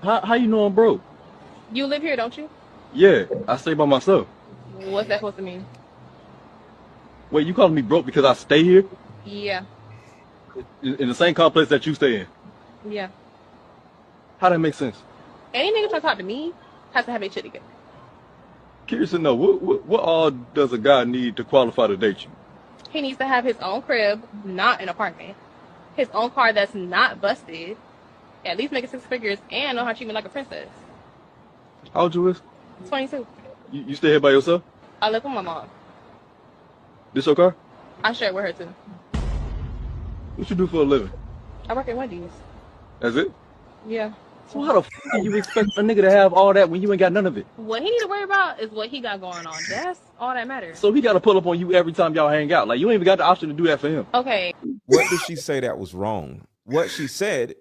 How you know I'm broke? You live here, don't you? Yeah, I stay by myself. What's that supposed to mean? Wait, you calling me broke because I stay here Yeah, in the same complex that you stay in? yeah. How that make sense? Any nigga trying to talk to me has to have a shit together. Curious to know what all does a guy need to qualify to date you? He needs to have his own crib, not an apartment. His own car that's not busted. At least making six figures and know how to treat me like a princess. How old you is? 22. You stay here by yourself? I live with my mom. This your car? I share it with her too. What you do for a living? I work at Wendy's. That's it? Yeah. So how the do you expect a nigga to have all that when you ain't got none of it? What he need to worry about is what he got going on. That's all that matters. So he got to pull up on you every time y'all hang out. Like you ain't even got the option to do that for him. Okay. What did she say that was wrong? What she said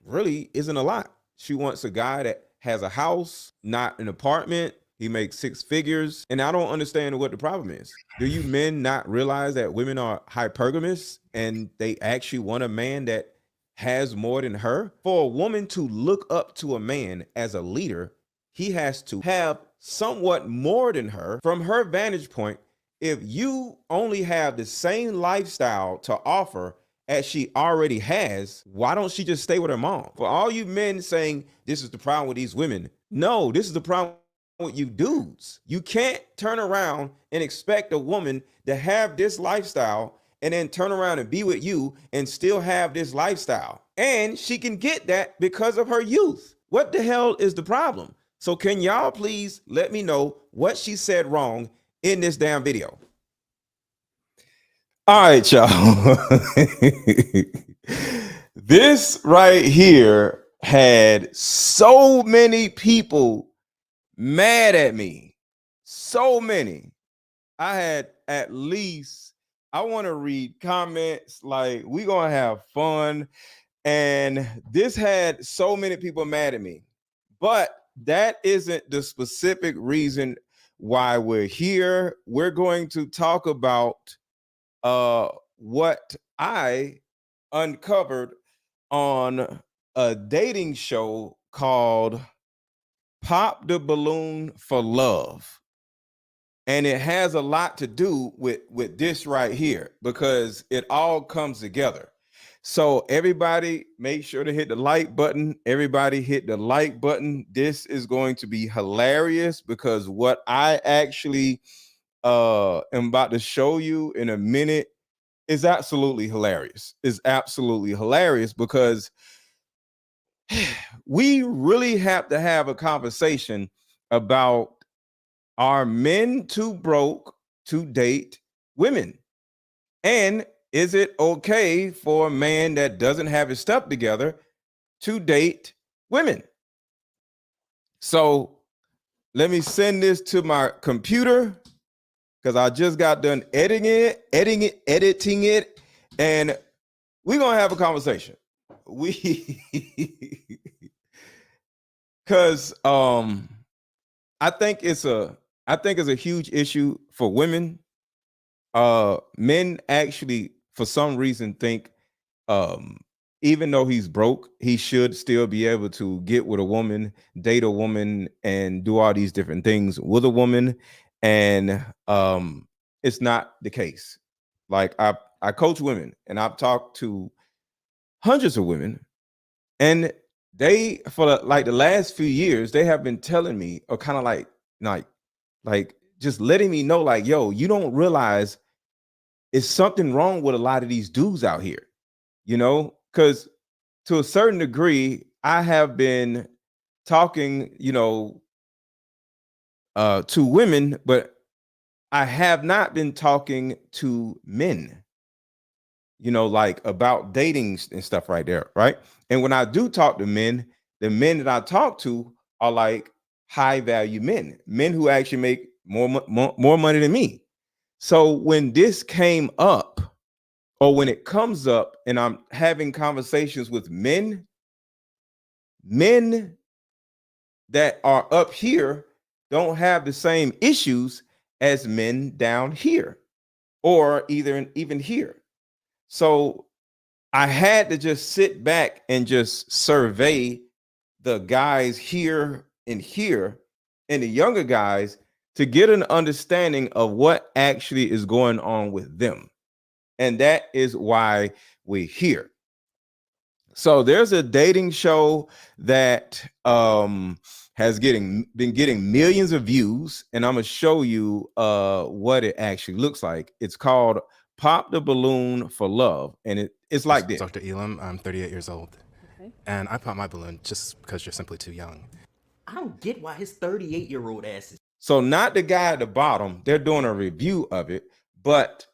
really isn't a lot. She wants a guy that has a house, not an apartment. He makes six figures. And I don't understand what the problem is. Do you men not realize that women are hypergamous and they actually want a man that has more than her? For a woman to look up to a man as a leader, he has to have somewhat more than her from her vantage point. If you only have the same lifestyle to offer as she already has, why don't she just stay with her mom? For all you men saying this is the problem with these women, no, this is the problem with you dudes. You can't turn around and expect a woman to have this lifestyle and then turn around and be with you and still have this lifestyle. And she can get that because of her youth. What the hell is the problem? So can y'all please let me know what she said wrong in this damn video? All right, y'all. This right here had so many people mad at me. So many. I had at least, I want to read comments like we gonna have fun. And this had so many people mad at me. But that isn't the specific reason why we're here. We're going to talk about what I uncovered on a dating show called Pop the Balloon for Love. And it has a lot to do with this right here because it all comes together. So everybody make sure to hit the like button. Everybody hit the like button. This is going to be hilarious because what I actually am about to show you in a minute is absolutely hilarious. Is absolutely hilarious because we really have to have a conversation about, are men too broke to date women? And is it okay for a man that doesn't have his stuff together to date women? So let me send this to my computer because I just got done editing it, and we're gonna have a conversation. Because I think it's a huge issue for women. Men actually, for some reason, think even though he's broke, he should still be able to get with a woman, date a woman, and do all these different things with a woman. And it's not the case. Like I coach women, and I've talked to hundreds of women, and they for like the last few years, they have been telling me, or kind of like just letting me know, like, yo, you don't realize it's something wrong with a lot of these dudes out here, because to a certain degree, I have been talking, to women, but I have not been talking to men, like about dating and stuff right there, right? And when I do talk to men, the men that I talk to are like high value men who actually make more money than me. So when this came up, or when it comes up and I'm having conversations with men that are up here don't have the same issues as men down here, or even here. So I had to just sit back and just survey the guys here and the younger guys to get an understanding of what actually is going on with them. And that is why we're here. So there's a dating show that has been getting millions of views, and I'm gonna show you what it actually looks like. It's called Pop the Balloon for Love, and it's like this. Dr. Elam, I'm 38 years old, Okay. and I pop my balloon just because you're simply too young. I don't get why his 38-year-old ass is. So not the guy at the bottom, they're doing a review of it, but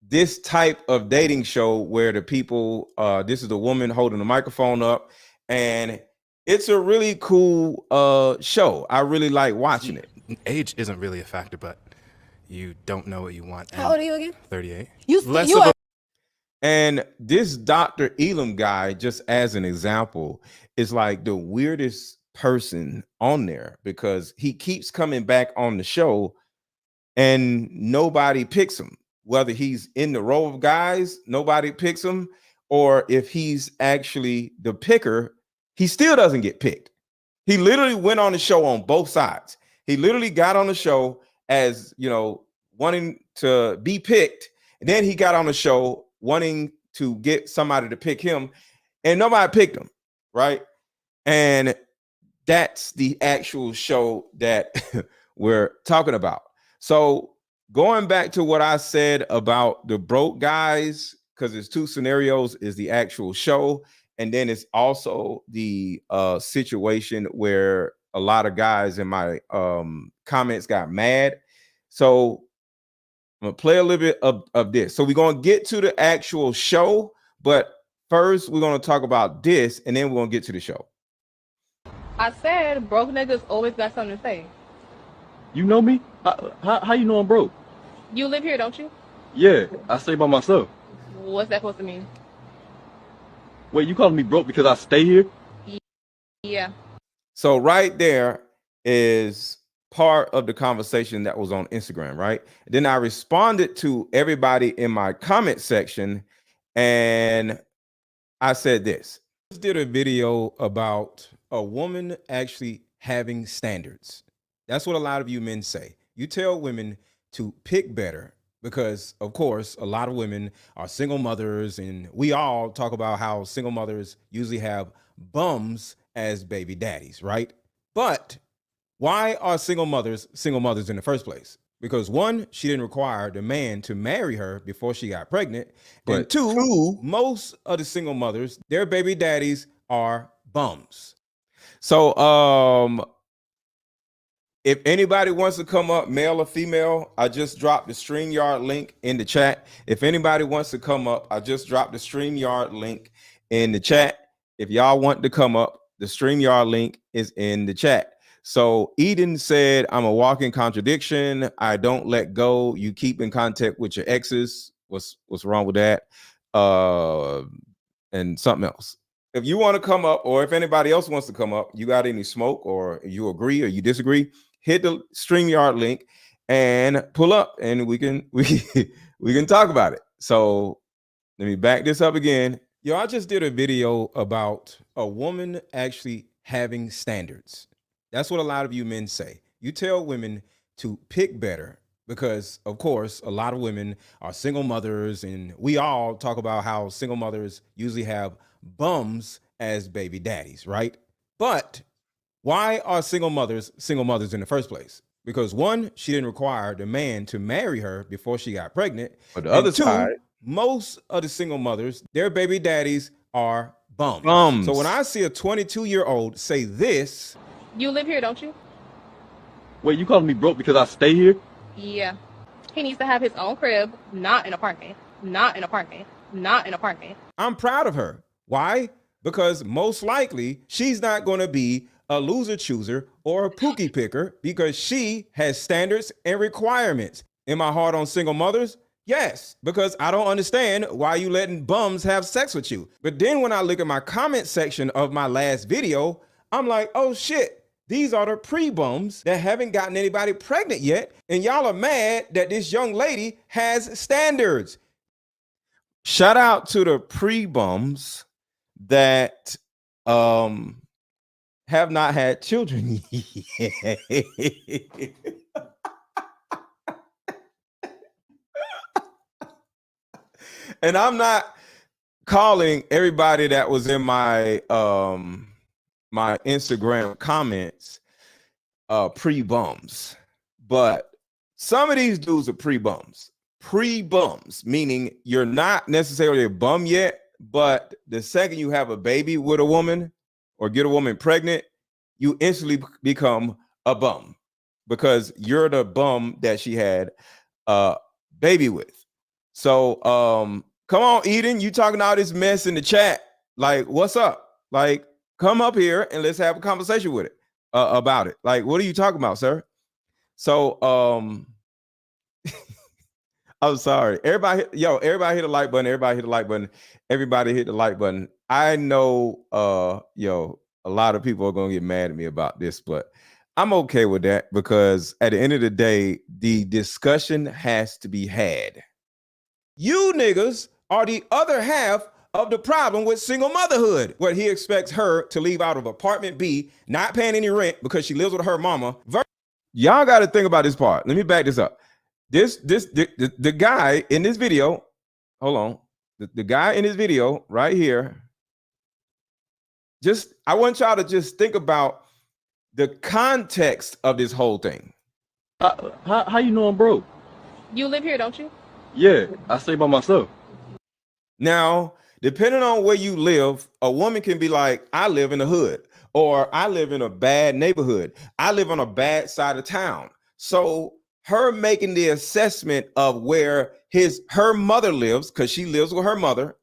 this type of dating show where the people, this is the woman holding the microphone up, and it's a really cool show. I really like watching it. Age isn't really a factor, but you don't know what you want. How old are you again? 38. And this Dr. Elam guy, just as an example, is like the weirdest person on there because he keeps coming back on the show and nobody picks him. Whether he's in the row of guys, nobody picks him, or if he's actually the picker, he still doesn't get picked. He literally went on the show on both sides. He literally got on the show as, wanting to be picked, and then he got on the show wanting to get somebody to pick him, and nobody picked him, right? And that's the actual show that we're talking about. So going back to what I said about the broke guys, because there's two scenarios, is the actual show, and then it's also the situation where a lot of guys in my comments got mad. So I'm gonna play a little bit of this. So we're gonna get to the actual show, but first we're gonna talk about this, and then we're gonna get to the show. I said broke niggas always got something to say. You know me? How you know I'm broke? You live here, don't you? Yeah, I stay by myself. What's that supposed to mean? Wait, you calling me broke because I stay here? Yeah. So right there is part of the conversation that was on Instagram, right? Then I responded to everybody in my comment section, and I said this. I just did a video about a woman actually having standards. That's what a lot of you men say. You tell women to pick better because, of course, a lot of women are single mothers, and we all talk about how single mothers usually have bums as baby daddies, right? But why are single mothers in the first place? Because one, she didn't require the man to marry her before she got pregnant. And two, most of the single mothers, their baby daddies are bums. So if anybody wants to come up, male or female, I just dropped the StreamYard link in the chat. If anybody wants to come up, I just dropped the StreamYard link in the chat. If y'all want to come up, the StreamYard link is in the chat. So Eden said, I'm a walking contradiction. I don't let go. You keep in contact with your exes. What's wrong with that? And something else. If you want to come up, or if anybody else wants to come up, you got any smoke, or you agree or you disagree, hit the StreamYard link and pull up, and we can talk about it. So let me back this up again. Yo, I just did a video about a woman actually having standards. That's what a lot of you men say. You tell women to pick better because, of course, a lot of women are single mothers, and we all talk about how single mothers usually have bums as baby daddies, right? But why are single mothers in the first place? Because one, she didn't require the man to marry her before she got pregnant. But the other side, most of the single mothers, their baby daddies are bums. So when I see a 22-year-old say this, You live here, don't you? Wait, you calling me broke because I stay here? Yeah. He needs to have his own crib, not an apartment. Not an apartment. Not an apartment. I'm proud of her. Why? Because most likely she's not going to be a loser chooser or a pookie picker because she has standards and requirements. Am I hard on single mothers? Yes, because I don't understand why you letting bums have sex with you. But then when I look at my comment section of my last video, I'm like, oh shit. These are the pre-bums that haven't gotten anybody pregnant yet. And y'all are mad that this young lady has standards. Shout out to the pre-bums that have not had children yet. And I'm not calling everybody that was in my my Instagram comments pre-bums, but some of these dudes are pre-bums. Pre-bums, meaning you're not necessarily a bum yet, but the second you have a baby with a woman or get a woman pregnant, you instantly become a bum because you're the bum that she had a baby with. So come on, Eden, you talking all this mess in the chat. Like, what's up? Like, come up here and let's have a conversation with it about it. Like, what are you talking about, sir? So I'm sorry. Everybody hit the like button. Everybody hit the like button. Everybody hit the like button. I know a lot of people are gonna get mad at me about this, but I'm okay with that because at the end of the day, the discussion has to be had. You niggas are the other half of the problem with single motherhood, where he expects her to leave out of apartment B, not paying any rent because she lives with her mama. Y'all got to think about this part. Let me back this up. The guy in this video, hold on. The guy in this video right here, I want y'all to just think about the context of this whole thing. How you know I'm broke? You live here, don't you? Yeah, I stay by myself. Now, depending on where you live, a woman can be like, I live in the hood, or I live in a bad neighborhood. I live on a bad side of town. So her making the assessment of where her mother lives, because she lives with her mother,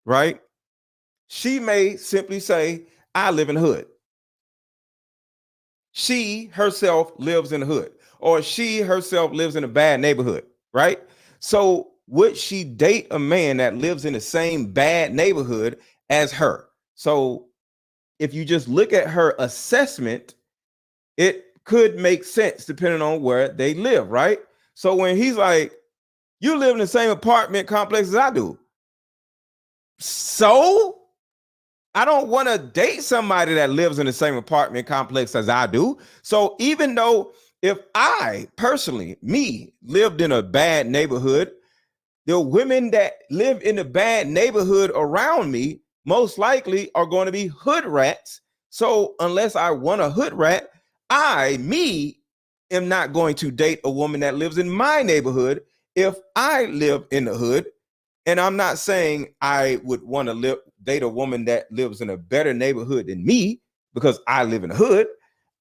right? She may simply say, I live in the hood. She herself lives in the hood, or she herself lives in a bad neighborhood, right? So would she date a man that lives in the same bad neighborhood as her? So if you just look at her assessment, it could make sense depending on where they live, right? So when he's like, you live in the same apartment complex as I do, so I don't want to date somebody that lives in the same apartment complex as I do. So even though if I personally, lived in a bad neighborhood, the women that live in the bad neighborhood around me most likely are going to be hood rats. So unless I want a hood rat, am not going to date a woman that lives in my neighborhood if I live in the hood. And I'm not saying I would want to date a woman that lives in a better neighborhood than me because I live in the hood.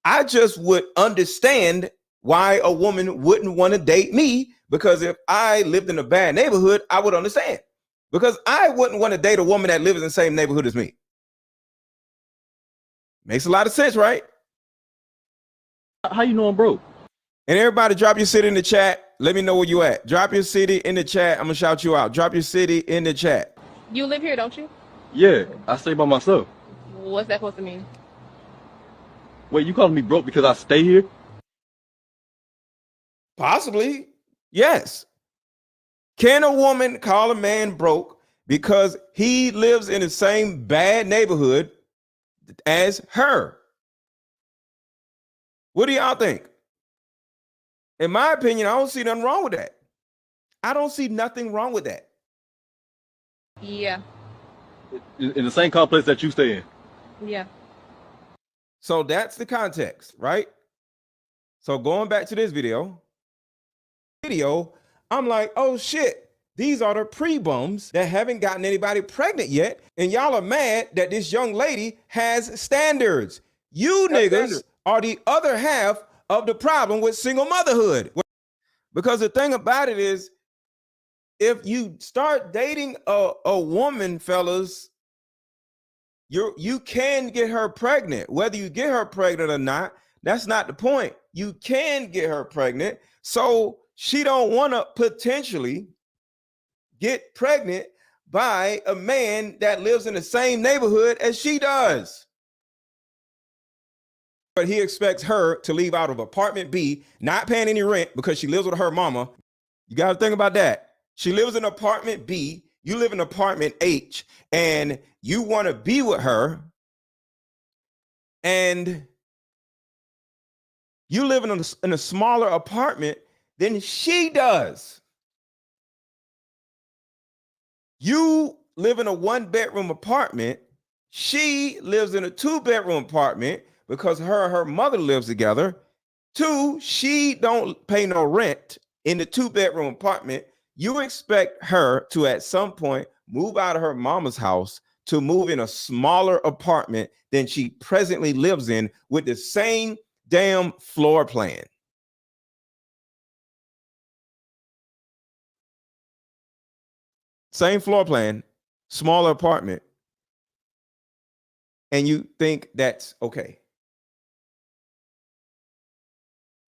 I just would understand why a woman wouldn't want to date me, because if I lived in a bad neighborhood, I would understand, because I wouldn't want to date a woman that lives in the same neighborhood as me. Makes a lot of sense, right? How you know I'm broke? And everybody drop your city in the chat. Let me know where you at. Drop your city in the chat. I'm gonna shout you out. Drop your city in the chat. You live here, don't you? Yeah, I stay by myself. What's that supposed to mean? Wait, you calling me broke because I stay here? Possibly, yes. Can a woman call a man broke because he lives in the same bad neighborhood as her? What do y'all think? In my opinion, I don't see nothing wrong with that. I don't see nothing wrong with that. Yeah. In the same complex that you stay in. Yeah. So that's the context, right? So going back to this video, I'm like, oh shit, these are the pre-bums that haven't gotten anybody pregnant yet. And y'all are mad that this young lady has standards. You niggas are the other half of the problem with single motherhood. Because the thing about it is, if you start dating a woman, fellas, you can get her pregnant. Whether you get her pregnant or not, that's not the point. You can get her pregnant. So she don't want to potentially get pregnant by a man that lives in the same neighborhood as she does. But he expects her to leave out of apartment B, not paying any rent because she lives with her mama. You got to think about that. She lives in apartment B, you live in apartment H, and you want to be with her, and you live in a smaller apartment than she does. You live in a 1-bedroom apartment. She lives in a 2-bedroom apartment because her and her mother lives together. 2, she don't pay no rent in the 2-bedroom apartment. You expect her to at some point move out of her mama's house to move in a smaller apartment than she presently lives in with the same damn floor plan. Same floor plan, smaller apartment, and you think that's okay.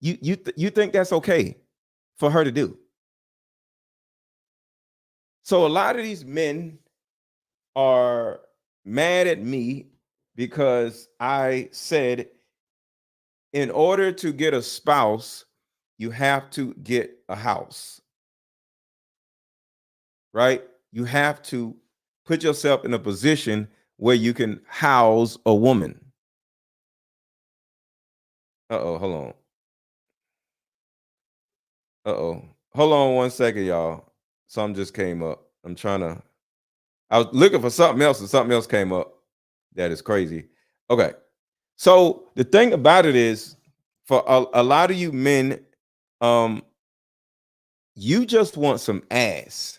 You think that's okay for her to do. So a lot of these men are mad at me because I said in order to get a spouse, you have to get a house. Right? You have to put yourself in a position where you can house a woman. Uh-oh, hold on. Uh-oh. Hold on 1 second, y'all. Something just came up. I was looking for something else and something else came up. That is crazy. Okay. So the thing about it is, for a lot of you men, you just want some ass.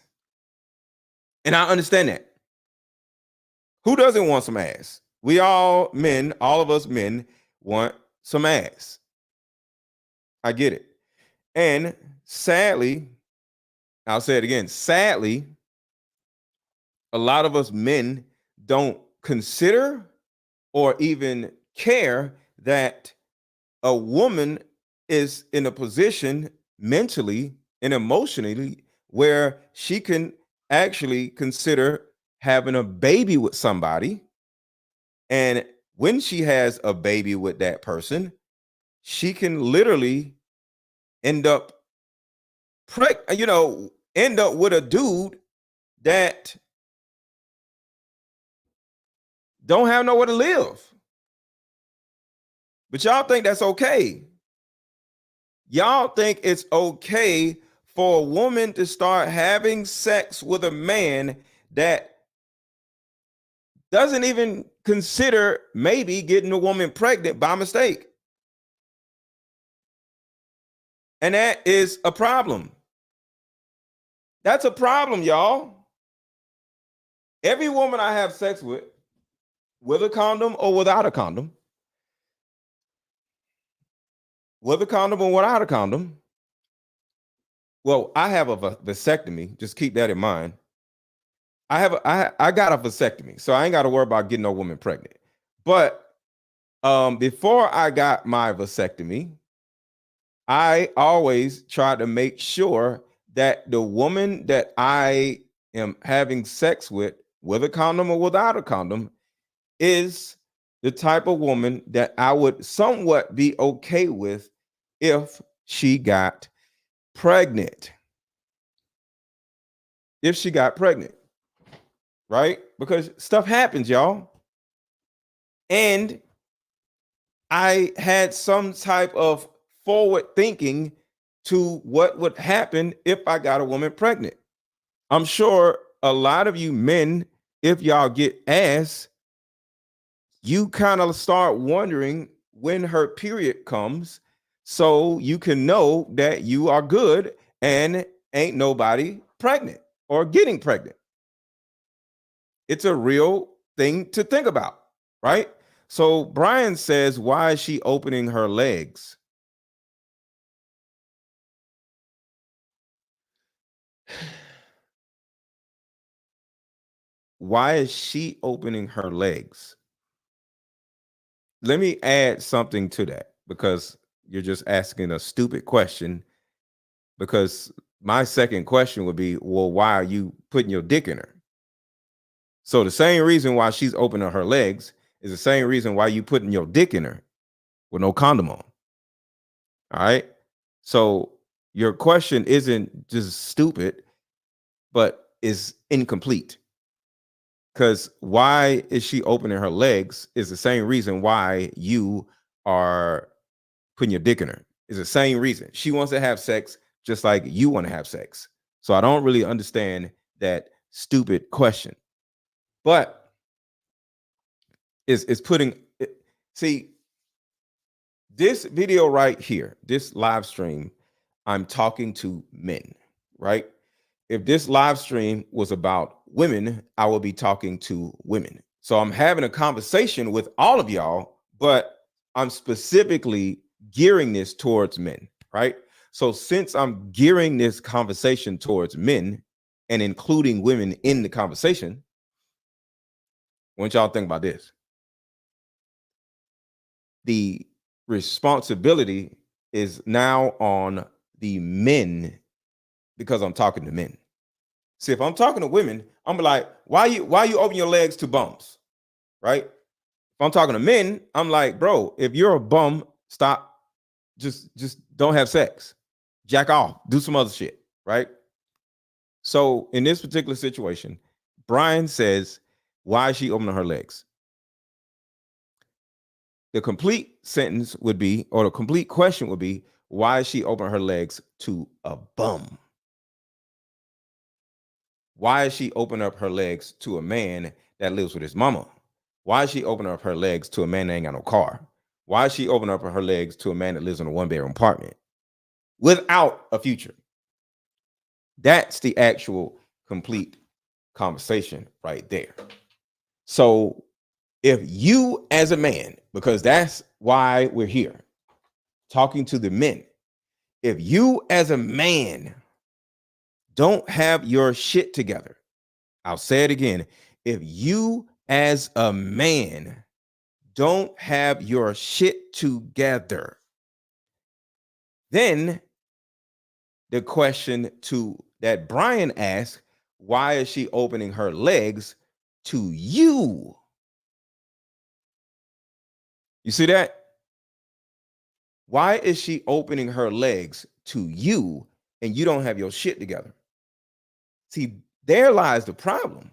And I understand that. Who doesn't want some ass? We all men, all of us men want some ass. I get it. And sadly, I'll say it again, sadly, a lot of us men don't consider or even care that a woman is in a position mentally and emotionally where she can actually consider having a baby with somebody. And when she has a baby with that person, she can literally end up end up with a dude that don't have nowhere to live. But y'all think that's okay. Y'all think it's okay for a woman to start having sex with a man that doesn't even consider maybe getting a woman pregnant by mistake. And that is a problem. That's a problem, y'all. Every woman I have sex with a condom or without a condom, with a condom or without a condom, well, I have a vasectomy. Just keep that in mind. I got a vasectomy, so I ain't got to worry about getting no woman pregnant. But before I got my vasectomy, I always try to make sure that the woman that I am having sex with a condom or without a condom, is the type of woman that I would somewhat be okay with if she got pregnant. If she got pregnant, right? Because stuff happens, y'all. And I had some type of forward thinking to what would happen if I got a woman pregnant. I'm sure a lot of you men, if y'all get ass, you kind of start wondering when her period comes so you can know that you are good and ain't nobody pregnant or getting pregnant. It's a real thing to think about, right? So Brian says, why is she opening her legs? Why is she opening her legs? Let me add something to that, because you're just asking a stupid question. Because my second question would be, well, why are you putting your dick in her? So the same reason why she's opening her legs is the same reason why you putting your dick in her with no condom on. All right. So your question isn't just stupid, but is incomplete. Because why is she opening her legs is the same reason why you are putting your dick in her. Is the same reason. She wants to have sex just like you want to have sex. So I don't really understand that stupid question. But it's putting see this video right here, this live stream, I'm talking to men, right? If this live stream was about women, I would be talking to women. So I'm having a conversation with all of y'all, but I'm specifically gearing this towards men, right? So since I'm gearing this conversation towards men and including women in the conversation, I want y'all to think about this. The responsibility is now on the men because I'm talking to men. See, if I'm talking to women, I'm like, why you open your legs to bums? Right? If I'm talking to men, I'm like, bro, if you're a bum, stop. Just don't have sex. Jack off. Do some other shit. Right? So in this particular situation, Brian says, why is she opening her legs? The complete sentence would be, or the complete question would be, why is she opening her legs to a bum? Why is she opening up her legs to a man that lives with his mama? Why is she opening up her legs to a man that ain't got no car? Why is she opening up her legs to a man that lives in a one-bedroom apartment without a future? That's the actual complete conversation right there. So if you as a man, because that's why we're here, talking to the men, if you as a man don't have your shit together, I'll say it again. If you as a man don't have your shit together, then the question that Brian asked, why is she opening her legs to you? You see that? Why is she opening her legs to you and you don't have your shit together? See, there lies the problem.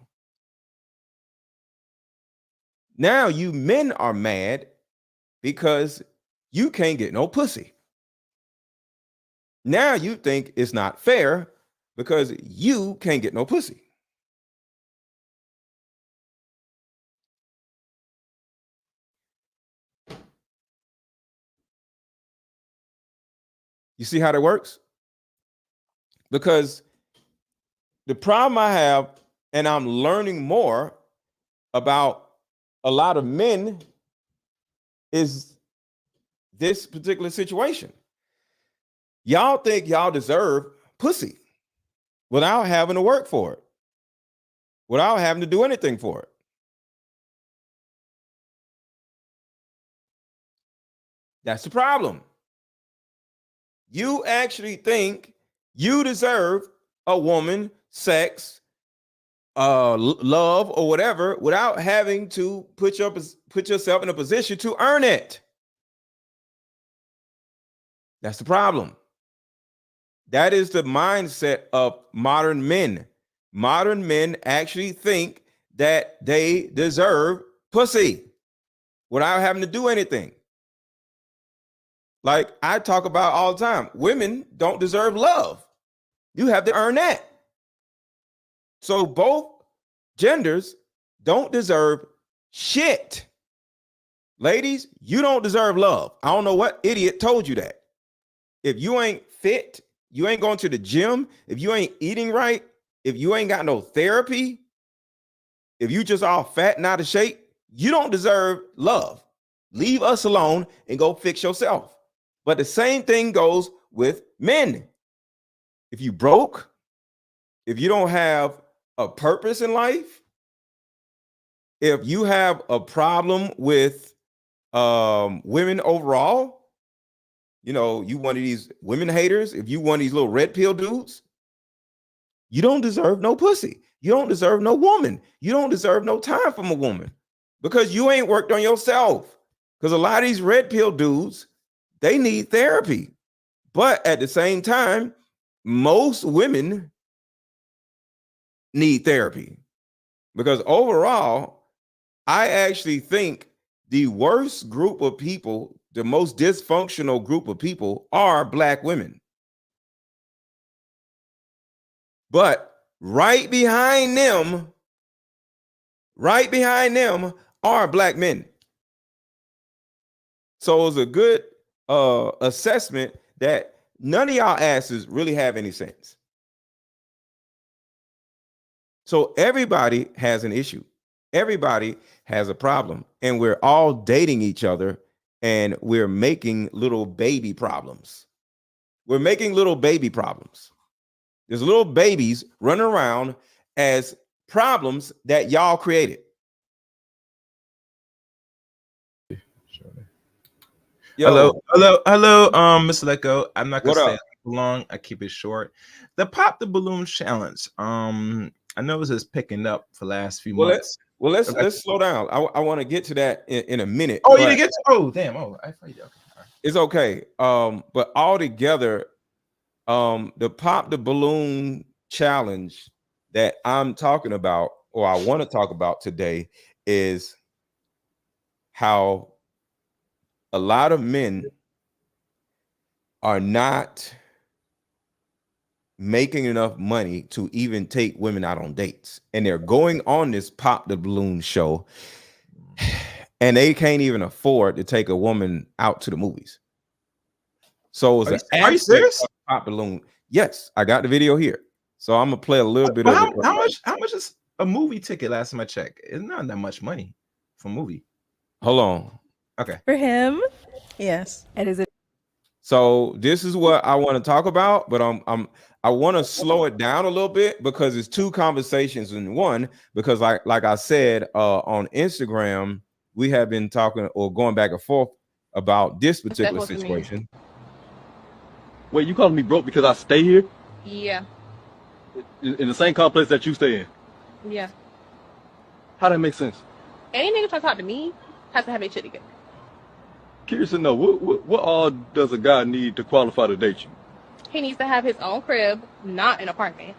Now you men are mad because you can't get no pussy. Now you think it's not fair because you can't get no pussy. You see how that works? Because the problem I have, and I'm learning more about a lot of men, is this particular situation. Y'all think y'all deserve pussy without having to work for it, without having to do anything for it. That's the problem. You actually think you deserve a woman, sex, love, or whatever without having to put yourself in a position to earn it. That's the problem. That is the mindset of modern men. Modern men actually think that they deserve pussy without having to do anything. Like I talk about all the time, women don't deserve love. You have to earn that. So both genders don't deserve shit. Ladies, you don't deserve love. I don't know what idiot told you that. If you ain't fit, you ain't going to the gym, if you ain't eating right, if you ain't got no therapy, if you just all fat and out of shape, you don't deserve love. Leave us alone and go fix yourself. But the same thing goes with men. If you broke, if you don't have a purpose in life, if you have a problem with women overall, you know, you one of these women haters, if you one of these little red pill dudes, you don't deserve no pussy. You don't deserve no woman. You don't deserve no time from a woman because you ain't worked on yourself. Because a lot of these red pill dudes, they need therapy. But at the same time, most women need therapy. Because overall, I actually think the worst group of people, the most dysfunctional group of people are black women. But right behind them are black men. So it was a good assessment that none of y'all asses really have any sense. So everybody has an issue. Everybody has a problem, and we're all dating each other, and we're making little baby problems. We're making little baby problems. There's little babies running around as problems that y'all created. Hello, Yo, hello, Mr. Leco. I'm not gonna what stay up? long. I keep it short. The Pop the Balloon Challenge. I know this is picking up for the last few Well, months. Okay. let's slow down. I want to get to that in a minute, Oh, you but didn't get to, oh damn. Oh, I thought you did. Okay. All right. it's okay. But all together, the Pop the Balloon challenge that I'm talking about, or I want to talk about today, is how a lot of men are not making enough money to even take women out on dates, and they're going on this Pop the Balloon show, and they can't even afford to take a woman out to the movies. So it was an Are you aspect serious? of Pop Balloon. Yes, I got the video here, so I'm gonna play a little bit But of it. how much is a movie ticket last time I checked? It's not that much money for a movie. Hold on. Okay. For him, yes. And is it So this is what I want to talk about, but I want to slow it down a little bit because it's two conversations in one. Because like I said on Instagram, we have been talking or going back and forth about this particular That's what it means. situation. Wait, you calling me broke because I stay here Yeah, in the same complex that you stay in? yeah. How that make sense? Any nigga try to talk to me has to have a shit together. Curious to know what all does a guy need to qualify to date you? He needs to have his own crib, not an apartment.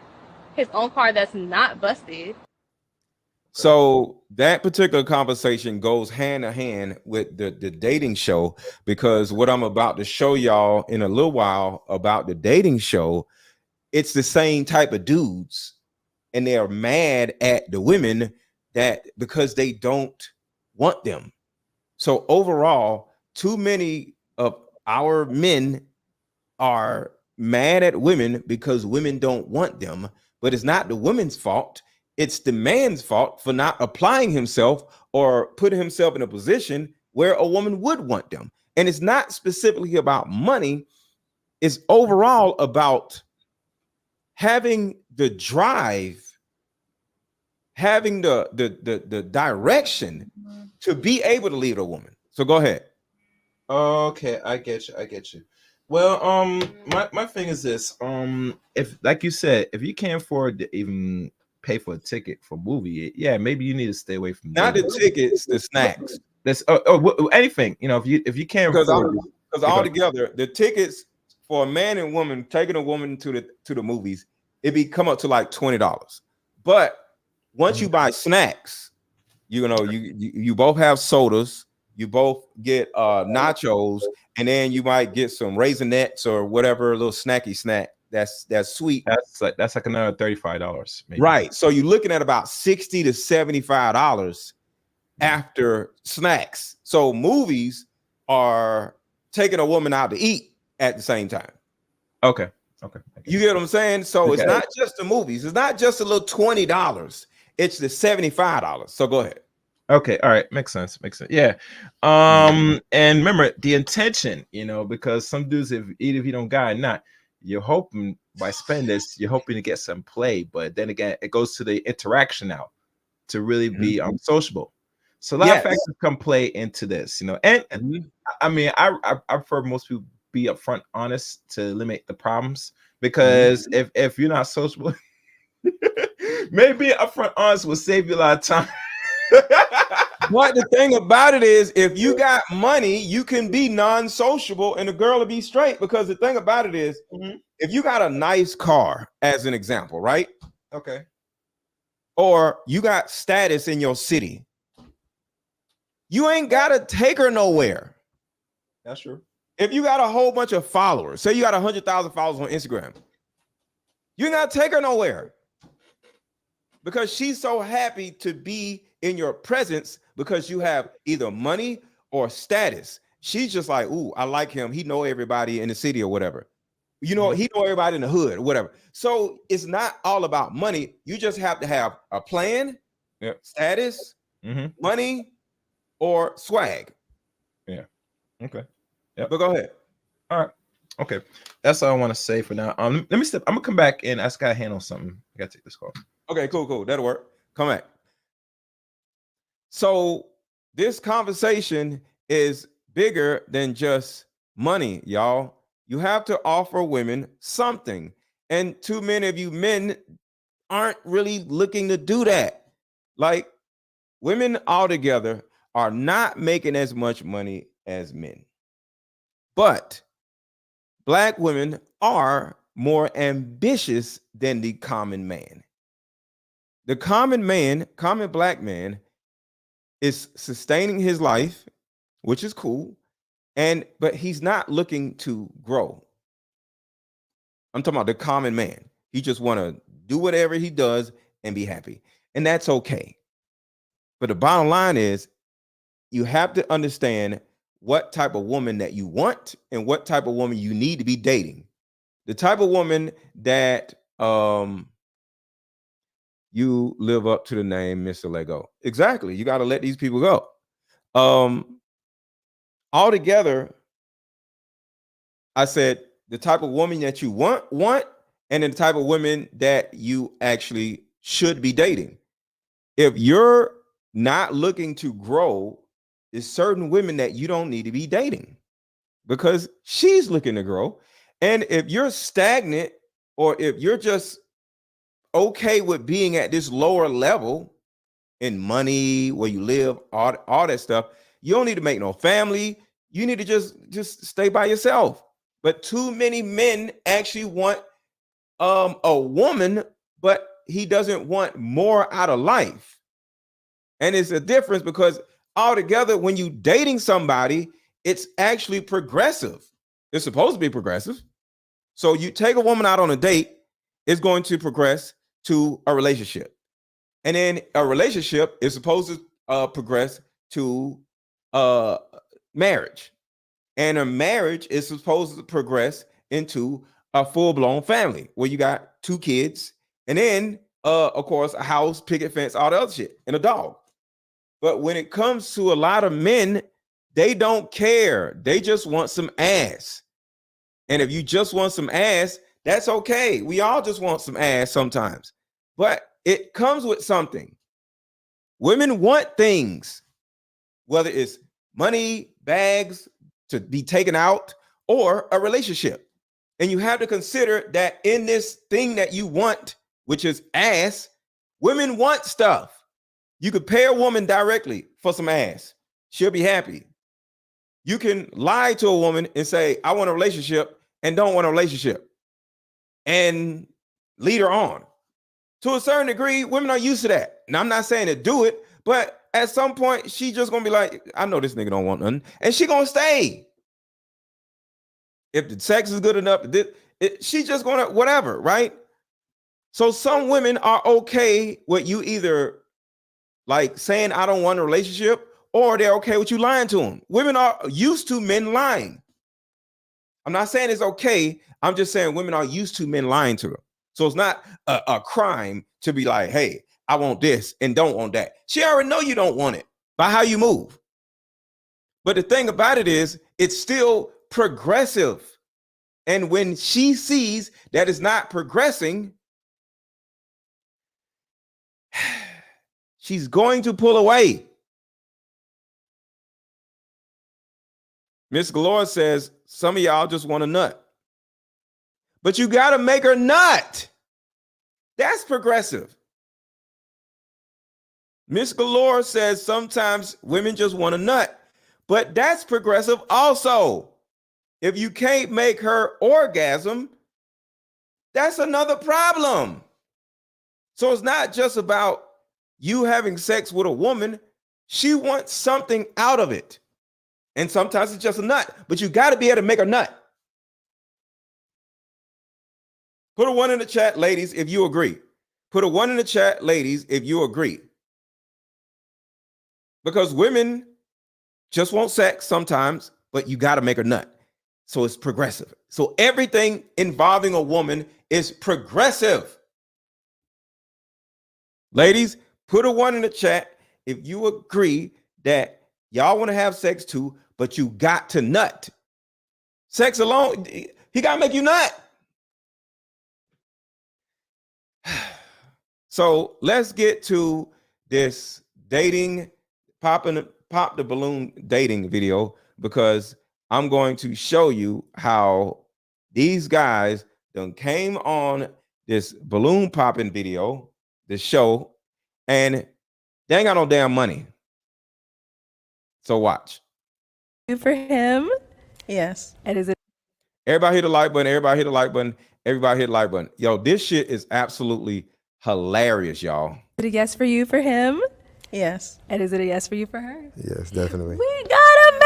His own car that's not busted. So that particular conversation goes hand in hand with the dating show, because what I'm about to show y'all in a little while about the dating show, it's the same type of dudes, and they are mad at the women that because they don't want them. So overall, too many of our men are mad at women because women don't want them, but it's not the women's fault. It's the man's fault for not applying himself or putting himself in a position where a woman would want them. And it's not specifically about money. It's overall about having the drive, having the direction to be able to lead a woman. So go ahead. Okay, I get you. I get you. Well, my thing is this. If like you said, if you can't afford to even pay for a ticket for a movie, yeah, maybe you need to stay away from Not the dating. tickets, the snacks. That's anything. You know, if you can't Because afford altogether, the tickets for a man and woman taking a woman to the movies, it be come up to like $20. But once you buy snacks, you know, you both have sodas, you both get nachos, and then you might get some raisinets or whatever, a little snacky snack that's sweet. that's like another $35, maybe. Right. So you're looking at about $60 to $75 after snacks. So movies are taking a woman out to eat at the same time. Okay. You get what I'm saying? So Okay. it's not just the movies. It's not just a little $20. It's the $75. So go ahead. Okay, all right, makes sense. Yeah. And remember the intention, you know, because some dudes, if you don't got it, not, you're hoping by spending this, you're hoping to get some play, but then again, it goes to the interaction now to really be sociable. So a lot of factors come play into this, you know, and I mean, I prefer most people be upfront, honest to limit the problems, because if you're not sociable, maybe upfront, honest will save you a lot of time. But the thing about it is, if you got money, you can be non-sociable and the girl will be straight. Because the thing about it is, if you got a nice car, as an example, right? Okay. or you got status in your city, you ain't gotta take her nowhere. That's true. If you got a whole bunch of followers, say you got 100,000 followers on Instagram, you ain't gotta take her nowhere because she's so happy to be in your presence because you have either money or status. She's just like, ooh, I like him. He know everybody in the city or whatever. You know, he know everybody in the hood or whatever. So it's not all about money. You just have to have a plan, status, money, or swag. Yeah. Okay. Yeah. But go ahead. All right. Okay. That's all I want to say for now. Let me step. I'm gonna come back and I just gotta handle something. I gotta take this call. Okay, cool. That'll work. Come back. So this conversation is bigger than just money, y'all. You have to offer women something. And too many of you men aren't really looking to do that. Like, women altogether are not making as much money as men. But Black women are more ambitious than the common man. The common man, common Black man, is sustaining his life, which is cool, but he's not looking to grow. I'm talking about the common man. He just want to do whatever he does and be happy, and that's okay. But the bottom line is, you have to understand what type of woman that you want and what type of woman you need to be dating. The type of woman that you live up to the name Mr. Lego. Exactly. You got to let these people go. Altogether, I said the type of woman that you want, and then the type of women that you actually should be dating. If you're not looking to grow, there's certain women that you don't need to be dating because she's looking to grow. And if you're stagnant, or if you're just okay with being at this lower level in money, where you live, all that stuff, you don't need to make no family. You need to just stay by yourself. But too many men actually want a woman, but he doesn't want more out of life. And it's a difference because altogether, when you dating somebody, it's actually progressive. It's supposed to be progressive. So you take a woman out on a date, it's going to progress to a relationship. And then a relationship is supposed to progress to marriage. And a marriage is supposed to progress into a full-blown family where you got 2 kids and then, of course, a house, picket fence, all the other shit, and a dog. But when it comes to a lot of men, they don't care. They just want some ass. And if you just want some ass, that's okay. We all just want some ass sometimes. But it comes with something. Women want things, whether it's money, bags to be taken out, or a relationship. And you have to consider that in this thing that you want, which is ass, women want stuff. You could pay a woman directly for some ass. She'll be happy. You can lie to a woman and say, I want a relationship, and don't want a relationship, and lead her on. To a certain degree, women are used to that. Now, I'm not saying to do it, but at some point, she just gonna be like, I know this nigga don't want nothing, and she gonna stay. If the sex is good enough, she just gonna whatever, right? So some women are okay with you either like saying I don't want a relationship, or they're okay with you lying to them. Women are used to men lying. I'm not saying it's okay. I'm just saying women are used to men lying to them. So it's not a crime to be like, hey, I want this and don't want that. She already know you don't want it by how you move. But the thing about it is, it's still progressive. And when she sees that it's not progressing, she's going to pull away. Miss Galore says, some of y'all just want a nut. But you got to make her nut. That's progressive. Miss Galore says sometimes women just want a nut, but that's progressive also. If you can't make her orgasm, that's another problem. So it's not just about you having sex with a woman, she wants something out of it. And sometimes it's just a nut, but you got to be able to make a nut. Put a 1 in the chat, ladies, if you agree. Put a 1 in the chat, ladies, if you agree. Because women just want sex sometimes, but you got to make a nut. So it's progressive. So everything involving a woman is progressive. Ladies, put a 1 in the chat if you agree that y'all want to have sex too, but you got to nut. Sex alone, he got to make you nut. So let's get to this dating, pop the balloon dating video, because I'm going to show you how these guys done came on this balloon popping video, this show, and they ain't got no damn money. So watch. For him? Yes. And is it Everybody hit the like button. Everybody hit the like button. Everybody hit the like button. Yo, this shit is absolutely hilarious, y'all. a yes for you for him? Yes. And is it a yes for you for her? Yes, definitely. We got a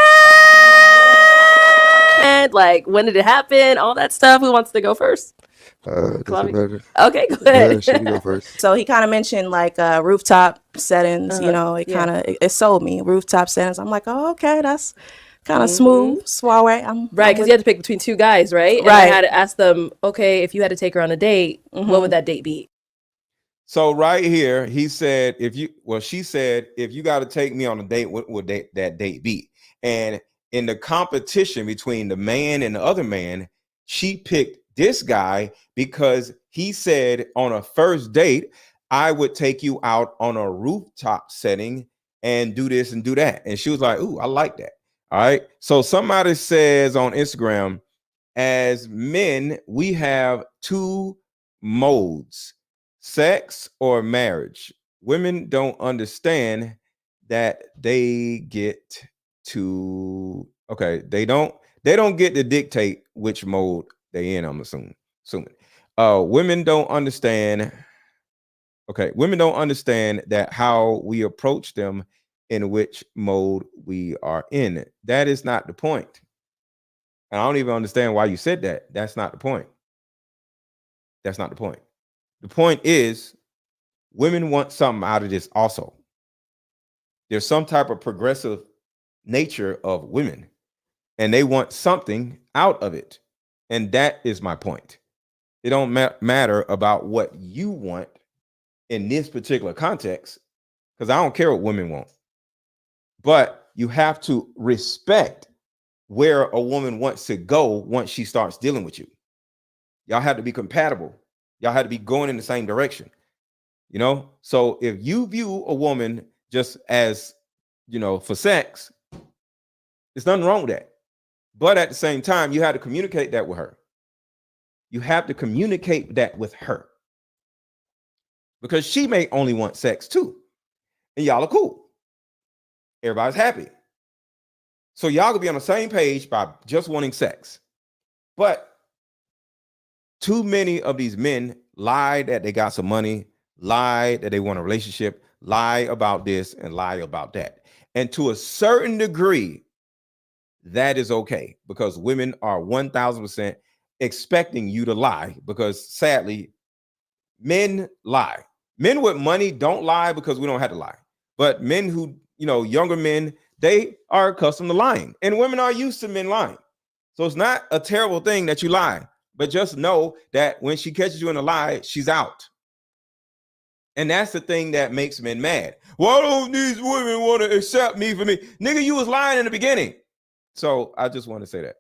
man! Like, when did it happen? All that stuff. Who wants to go first? Doesn't Okay, go ahead. She can go first. So he kind of mentioned like rooftop settings, you know, it kind of, it sold me rooftop settings. I'm like, oh, okay, that's kind of smooth, suave. Right, because you had to pick between two guys, right? And I had to ask them, okay, if you had to take her on a date, what would that date be? So right here, he said, she said, if you got to take me on a date, what would that date be? And in the competition between the man and the other man, she picked this guy because he said on a first date, I would take you out on a rooftop setting and do this and do that. And she was like, ooh, I like that. All right. So somebody says on Instagram, as men, we have 2 modes, sex or marriage. Women don't understand that they get to, they don't get to dictate which mode they in, I'm assuming. Women don't understand. Women don't understand that how we approach them in which mode we are in. That is not the point. And I don't even understand why you said that. That's not the point. That's not the point. The point is women want something out of this also. There's some type of progressive nature of women, and they want something out of it. And that is my point. It don't matter about what you want in this particular context, because I don't care what women want. But you have to respect where a woman wants to go once she starts dealing with you. Y'all have to be compatible. Y'all have to be going in the same direction. You know, so if you view a woman just as, you know, for sex, there's nothing wrong with that. But at the same time, you have to communicate that with her. You have to communicate that with her, because she may only want sex too. And y'all are cool. Everybody's happy. So y'all could be on the same page by just wanting sex. But too many of these men lie that they got some money, lie that they want a relationship, lie about this and lie about that. And to a certain degree, that is okay, because women are 1000% expecting you to lie, because sadly, men lie. Men with money don't lie because we don't have to lie. But men who, you know, younger men, they are accustomed to lying, and women are used to men lying. So it's not a terrible thing that you lie, but just know that when she catches you in a lie, she's out. And that's the thing that makes men mad. Why don't these women want to accept me for me? Nigga, you was lying in the beginning. So I just want to say that.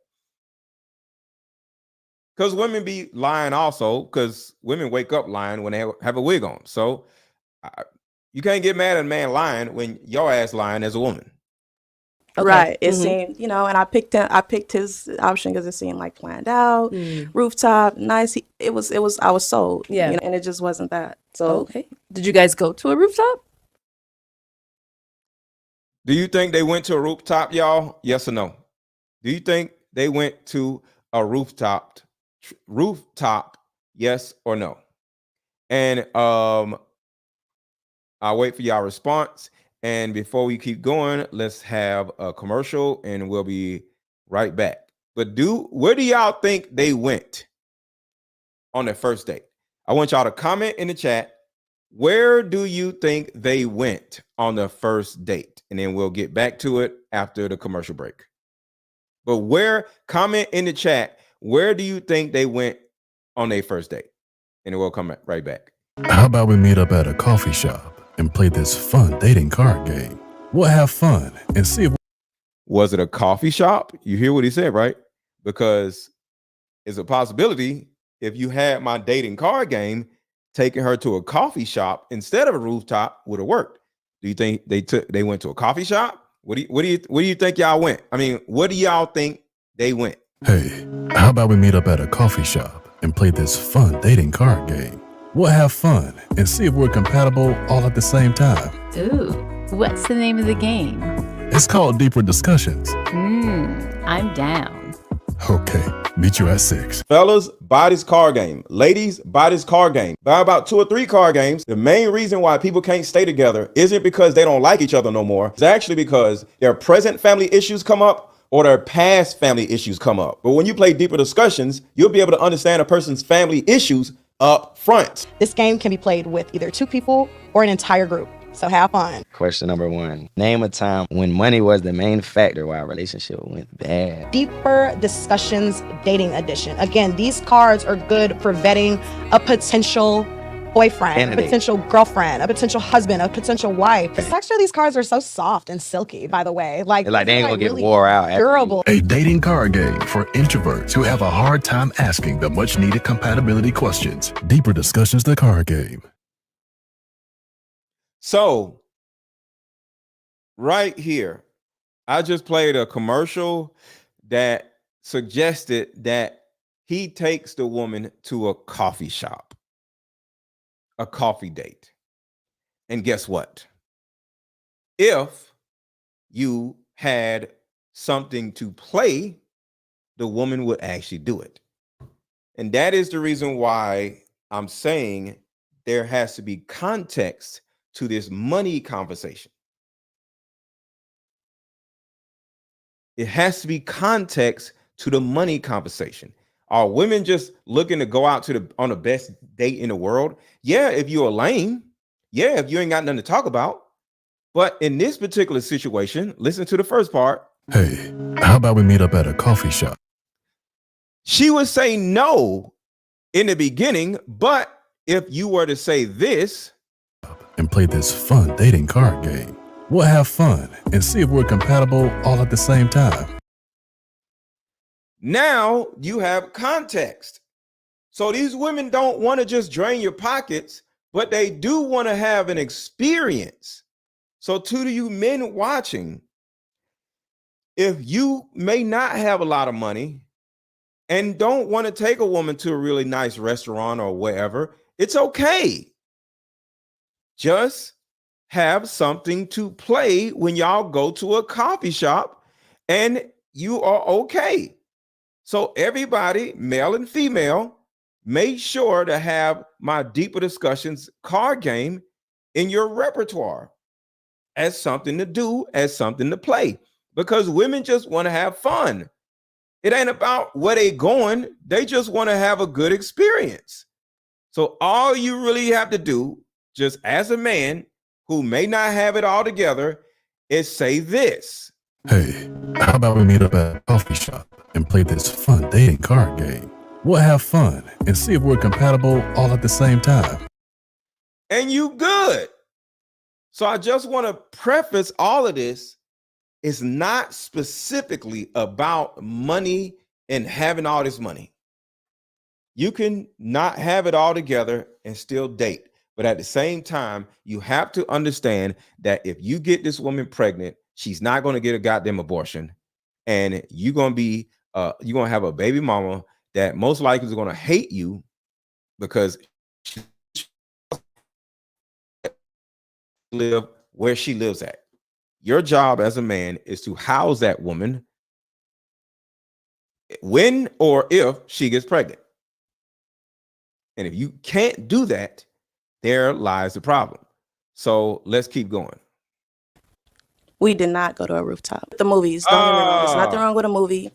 Because women be lying also, because women wake up lying when they have a wig on. So you can't get mad at a man lying when your ass lying as a woman. Okay. Right. It seemed, you know, and I picked his option because it seemed like planned out, rooftop, nice. I was sold. Yeah. You know, and it just wasn't that. So okay. Did you guys go to a rooftop? Do you think they went to a rooftop, y'all? Yes or no? Do you think they went to a rooftop, yes or no? And I'll wait for y'all response. And before we keep going, let's have a commercial and we'll be right back. But where do y'all think they went on their first date? I want y'all to comment in the chat. Where do you think they went on the first date? And then we'll get back to it after the commercial break. But comment in the chat, where do you think they went on their first date? And we'll come right back. How about we meet up at a coffee shop and play this fun dating card game? We'll have fun and see if... Was it a coffee shop? You hear what he said, right? Because it's a possibility if you had my dating card game, taking her to a coffee shop instead of a rooftop would have worked. Do you think they went to a coffee shop? Where do you think y'all went? I mean, what do y'all think they went? Hey, how about we meet up at a coffee shop and play this fun dating card game? We'll have fun and see if we're compatible all at the same time. Ooh, what's the name of the game? It's called Deeper Discussions. I'm down. Okay, meet you at 6. Fellas, buy this card game. Ladies, buy this card game. Buy about 2 or 3 card games. The main reason why people can't stay together isn't because they don't like each other no more. It's actually because their present family issues come up or their past family issues come up. But when you play Deeper Discussions, you'll be able to understand a person's family issues up front. This game can be played with either 2 people or an entire group. So have fun. Question number 1. Name a time when money was the main factor why a relationship went bad. Deeper Discussions Dating Edition. Again, these cards are good for vetting a potential boyfriend, a potential girlfriend, a potential husband, a potential wife. The texture of these cards are so soft and silky, by the way. Like they ain't gonna get really wore out. Durable. A dating card game for introverts who have a hard time asking the much needed compatibility questions. Deeper Discussions, the card game. So right here, I just played a commercial that suggested that he takes the woman to a coffee shop, a coffee date. And guess what? If you had something to play, the woman would actually do it. And that is the reason why I'm saying there has to be context to this money conversation. It has to be context to the money conversation. Are women just looking to go out on the best date in the world? Yeah, if you're a lame. Yeah, if you ain't got nothing to talk about. But in this particular situation, listen to the first part. Hey, how about we meet up at a coffee shop? She would say no in the beginning, but if you were to say this, and play this fun dating card game. We'll have fun and see if we're compatible all at the same time. Now you have context. So these women don't want to just drain your pockets, but they do want to have an experience. So to you men watching, if you may not have a lot of money and don't want to take a woman to a really nice restaurant or wherever, it's okay. Just have something to play when y'all go to a coffee shop and you are okay. So everybody, male and female, make sure to have my Deeper Discussions card game in your repertoire as something to do, as something to play, because women just want to have fun. It ain't about where they going. They just want to have a good experience. So all you really have to do, just as a man who may not have it all together, is say this. Hey, how about we meet up at a coffee shop and play this fun dating card game? We'll have fun and see if we're compatible all at the same time. And you good. So I just want to preface all of this. It's not specifically about money and having all this money. You can not have it all together and still date. But at the same time, you have to understand that if you get this woman pregnant, she's not going to get a goddamn abortion. And you're going to have a baby mama that most likely is going to hate you because she live where she lives at. Your job as a man is to house that woman when or if she gets pregnant. And if you can't do that, there lies the problem. So let's keep going. We did not go to a rooftop. The movies, don't get me wrong. There's nothing wrong with a movie.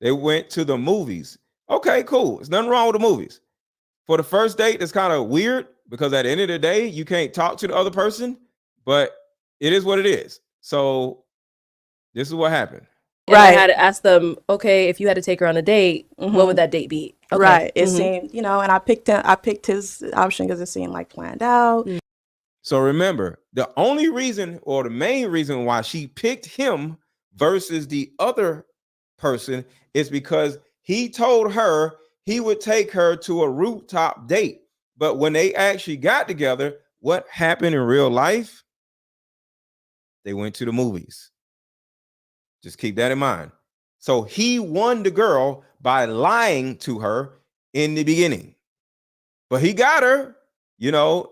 They went to the movies. Okay, cool. There's nothing wrong with the movies. For the first date, it's kind of weird because at the end of the day, you can't talk to the other person, but it is what it is. So this is what happened. And I had to ask them, okay, if you had to take her on a date, what would that date be? Okay. Right. It seemed, and I picked his option because it seemed like planned out. So remember, the only reason or the main reason why she picked him versus the other person is because he told her he would take her to a rooftop date. But when they actually got together, what happened in real life? They went to the movies. Just keep that in mind. So he won the girl by lying to her in the beginning. But he got her.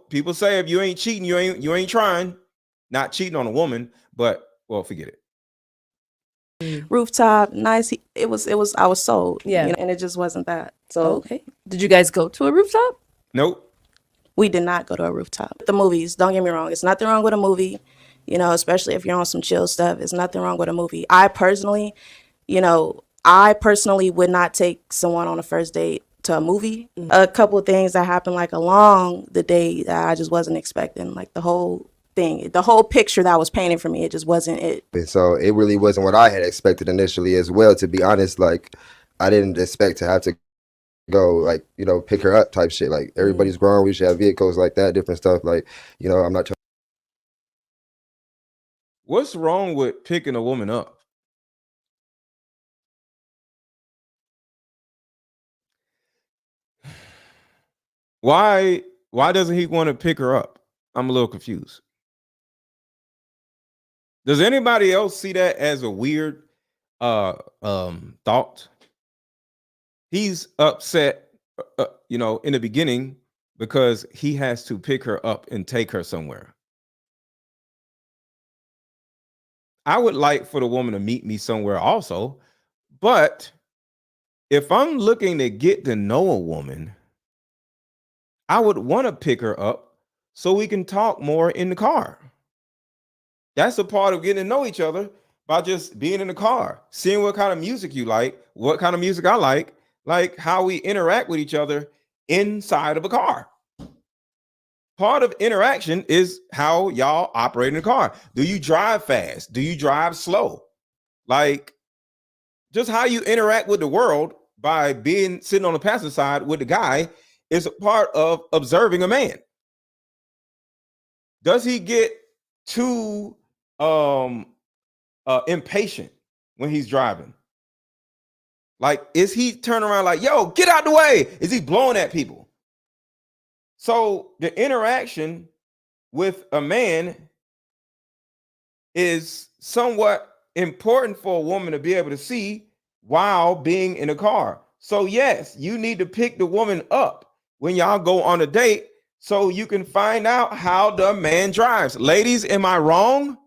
People say if you ain't cheating, you ain't trying. Not cheating on a woman, but well, forget it. Rooftop, nice. I was sold. Yeah. And it just wasn't that. So okay. Did you guys go to a rooftop? Nope. We did not go to a rooftop. The movies, don't get me wrong. It's nothing wrong with a movie, especially if you're on some chill stuff. It's nothing wrong with a movie. I personally would not take someone on a first date to a movie. A couple of things that happened like along the day that I just wasn't expecting. Like the whole thing, the whole picture that was painted for me, it just wasn't it. And so it really wasn't what I had expected initially as well, to be honest. Like I didn't expect to have to go like, pick her up type shit. Like everybody's grown, we should have vehicles like that, different stuff. Like, I'm not trying. What's wrong with picking a woman up? Why doesn't he want to pick her up? I'm a little confused. Does anybody else see that as a weird thought? He's upset, in the beginning because he has to pick her up and take her somewhere. I would like for the woman to meet me somewhere also, but if I'm looking to get to know a woman, I would want to pick her up so we can talk more in the car. That's a part of getting to know each other, by just being in the car, seeing what kind of music you like, what kind of music I like how we interact with each other inside of a car. Part of interaction is how y'all operate in the car. Do you drive fast? Do you drive slow? Like just how you interact with the world by sitting on the passenger side with the guy is a part of observing a man. Does he get too impatient when he's driving? Like, is he turning around like, yo, get out the way? Is he blowing at people? So the interaction with a man is somewhat important for a woman to be able to see while being in a car. So yes, you need to pick the woman up when y'all go on a date so you can find out how the man drives. Ladies, am I wrong?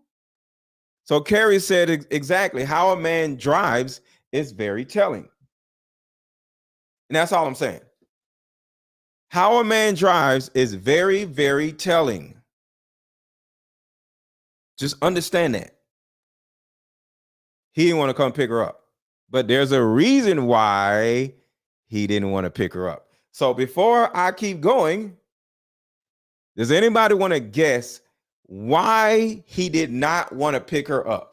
So Carrie said exactly how a man drives is very telling. And that's all I'm saying. How a man drives is very, very telling. Just understand that. He didn't want to come pick her up, but there's a reason why he didn't want to pick her up. So before I keep going, does anybody want to guess why he did not want to pick her up?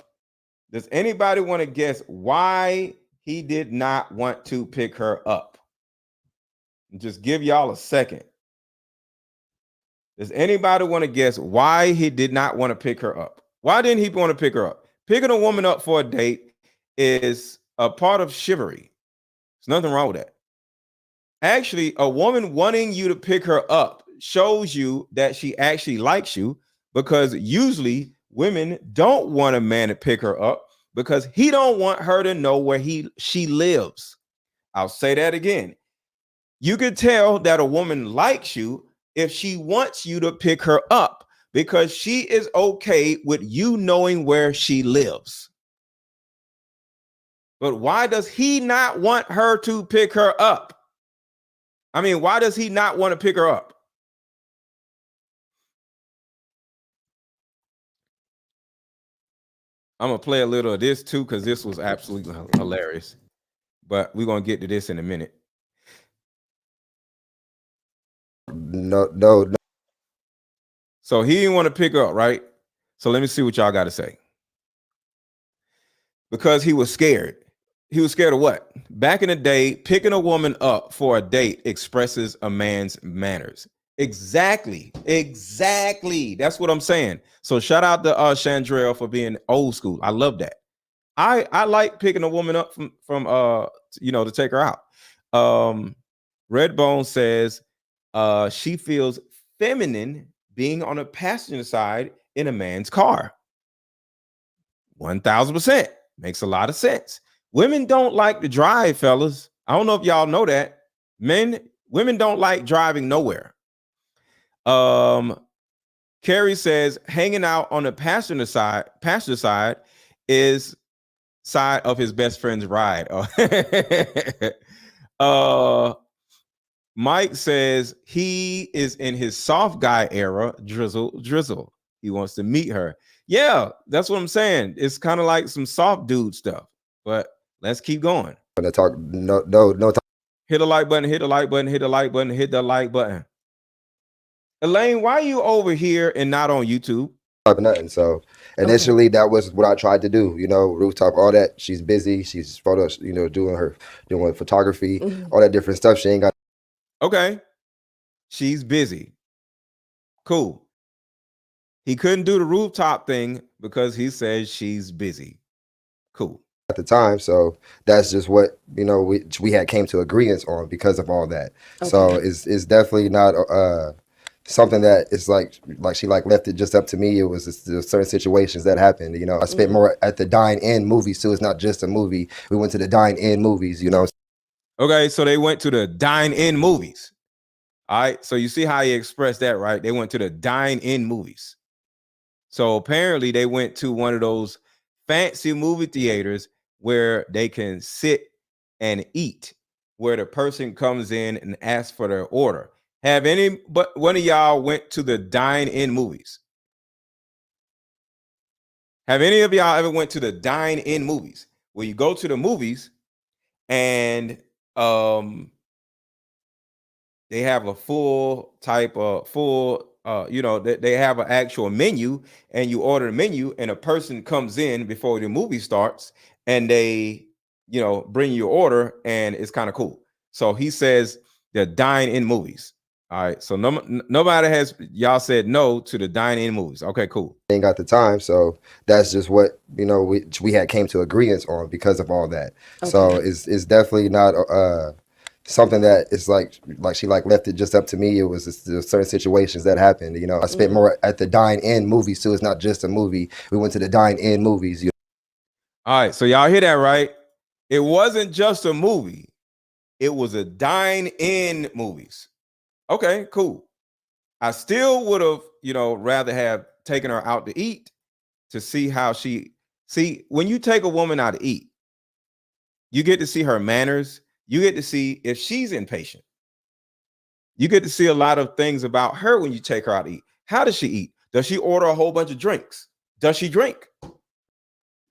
Does anybody want to guess why he did not want to pick her up? Just give y'all a second. Does anybody want to guess why he did not want to pick her up? Why didn't he want to pick her up? Picking a woman up for a date is a part of chivalry. There's nothing wrong with that. Actually, a woman wanting you to pick her up shows you that she actually likes you, because usually women don't want a man to pick her up because he don't want her to know where she lives. I'll say that again. You could tell that a woman likes you if she wants you to pick her up, because she is okay with you knowing where she lives. But why does he not want her to pick her up? I mean, why does he not want to pick her up? I'm gonna play a little of this too because this was absolutely hilarious. But we're gonna get to this in a minute. No. So he didn't want to pick up, right? So let me see what y'all got to say. Because he was scared. He was scared of what? Back in the day, picking a woman up for a date expresses a man's manners. Exactly. That's what I'm saying. So shout out to Chandrell for being old school. I love that. I like picking a woman up from to take her out. Redbone says she feels feminine being on a passenger side in a man's car. 1000% makes a lot of sense. Women don't like to drive, fellas. I don't know if y'all know that. Women don't like driving nowhere. Carrie says hanging out on the passenger side is side of his best friend's ride. Mike says he is in his soft guy era. Drizzle. He wants to meet her. Yeah, that's what I'm saying. It's kind of like some soft dude stuff. But let's keep going. When I talk, no. Hit the like button. Hit the like button. Hit the like button. Hit the like button. Elaine, why are you over here and not on YouTube? Nothing. So initially, that was what I tried to do. Rooftop, all that. She's busy. She's photos. Doing photography, all that different stuff. She ain't got. Okay, she's busy. Cool. He couldn't do the rooftop thing because he says she's busy. Cool. At the time, so that's just what we had came to agreements on because of all that. Okay. So it's definitely not something that is like she left it just up to me. It was just certain situations that happened. I spent more at the dine-in movies too. It's not just a movie. We went to the dine-in movies. Okay, so they went to the dine-in movies. All right, so you see how he expressed that, right? They went to the dine-in movies. So apparently they went to one of those fancy movie theaters where they can sit and eat, where the person comes in and asks for their order. But one of y'all went to the dine-in movies? Have any of y'all ever went to the dine-in movies where you go to the movies and they have a they have an actual menu and you order the menu and a person comes in before the movie starts and they, bring you your order and it's kind of cool. So he says the dine-in movies. All right. So nobody y'all said no to the dine-in movies. Okay, cool. Ain't got the time. So that's just what, we had came to agreements on because of all that. Okay. So it's definitely not something that is like she left it just up to me. It was just certain situations that happened. I spent more at the dine-in movies too. It's not just a movie. We went to the dine-in movies. All right, so y'all hear that, right? It wasn't just a movie. It was a dine-in movies. Okay, cool. I still would have, rather have taken her out to eat to see how when you take a woman out to eat, you get to see her manners. You get to see if she's impatient. You get to see a lot of things about her when you take her out to eat. How does she eat? Does she order a whole bunch of drinks? Does she drink?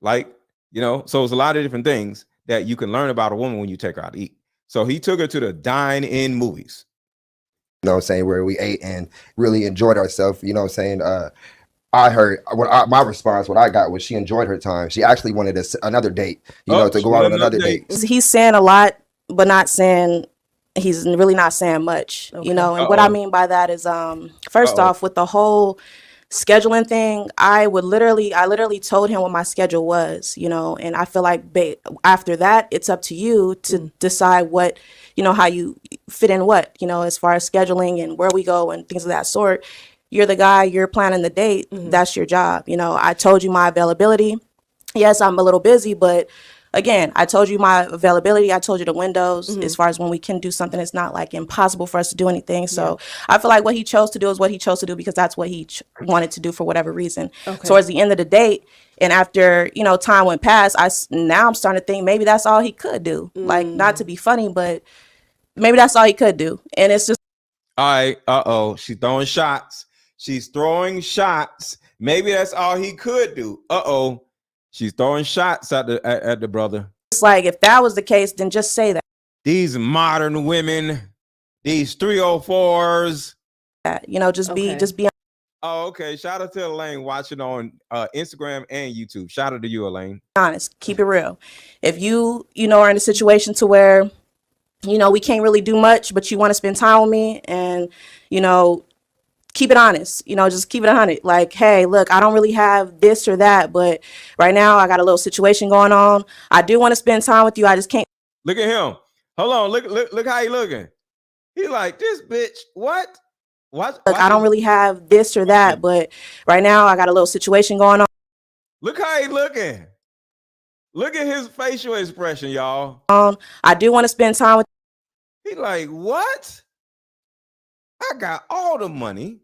So it's a lot of different things that you can learn about a woman when you take her out to eat. So he took her to the dine-in movies. What I'm saying, where we ate and really enjoyed ourselves. What I'm saying? I heard my response, what I got was she enjoyed her time. She actually wanted another date, to go out on another date. He's saying a lot, but not saying, he's really not saying much, and what I mean by that is, first off, with the whole scheduling thing, I literally told him what my schedule was, and I feel like after that, it's up to you to decide what, how you fit in what, as far as scheduling and where we go and things of that sort. You're the guy, you're planning the date. That's your job. I told you my availability. Yes, I'm a little busy, but again, I told you my availability. I told you the windows as far as when we can do something. It's not like impossible for us to do anything. So I feel like what he chose to do is what he chose to do because that's what he wanted to do for whatever reason. Okay. Towards the end of the date, and after, time went past, now I'm starting to think maybe that's all he could do. Like, not to be funny, but maybe that's all he could do. And it's just. All right. She's throwing shots. She's throwing shots. Maybe that's all he could do. She's throwing shots at the brother. It's like, if that was the case, then just say that. These modern women, these 304s. You know, just be Oh, okay. Shout out to Elaine watching on Instagram and YouTube. Shout out to you, Elaine. honest. Keep it real. If you are in a situation to where, we can't really do much, but you want to spend time with me, and, keep it honest, just keep it 100. Like, hey, look, I don't really have this or that, but right now I got a little situation going on. I do want to spend time with you. I just can't. Look at him. Hold on. Look how he looking. He like, this bitch, what? Look, I don't really have this or that, but right now I got a little situation going on. Look how he looking. Look at his facial expression, y'all. I do want to spend time with. He like, what? I got all the money,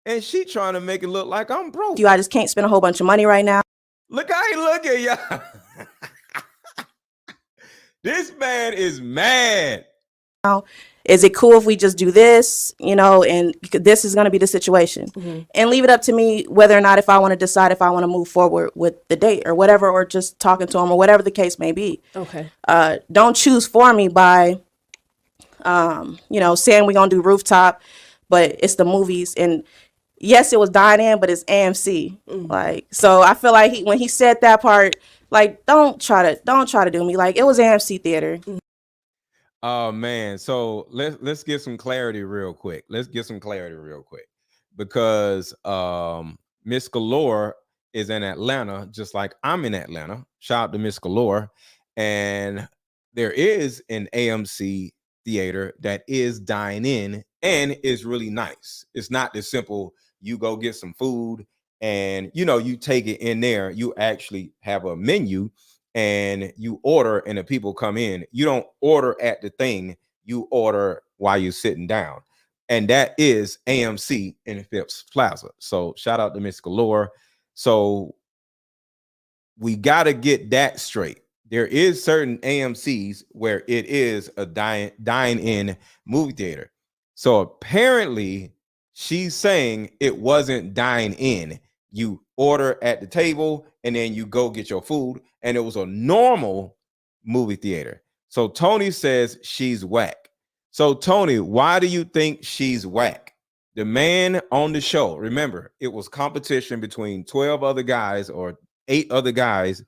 and she trying to make it look like I'm broke. I just can't spend a whole bunch of money right now. Look how he looking, y'all. This man is mad. Is it cool if we just do this, and this is going to be the situation, and leave it up to me whether or not, if I want to decide if I want to move forward with the date or whatever, or just talking to him or whatever the case may be. Okay. Don't choose for me by, saying we're going to do rooftop, but it's the movies. And yes, it was dine-in, but it's AMC. Like, so I feel like when he said that part, like, don't try to do me. Like, it was AMC theater. Oh man, so let's get some clarity real quick. Because Miss Galore is in Atlanta, just like I'm in Atlanta. Shout out to Miss Galore. And there is an AMC theater that is dine-in and is really nice. It's not this simple, you go get some food and you take it in there. You actually have a menu and you order, and the people come in. You don't order at the thing, you order while you're sitting down. And that is AMC in Phipps Plaza. So shout out to Miss Galore. So we got to get that straight. There is certain AMCs where it is a dine-in movie theater. So apparently she's saying it wasn't dine-in. You order at the table and then you go get your food, and it was a normal movie theater. So Tony says she's whack. So Tony, why do you think she's whack? The man on the show, remember, it was competition between 12 other guys or 8 other guys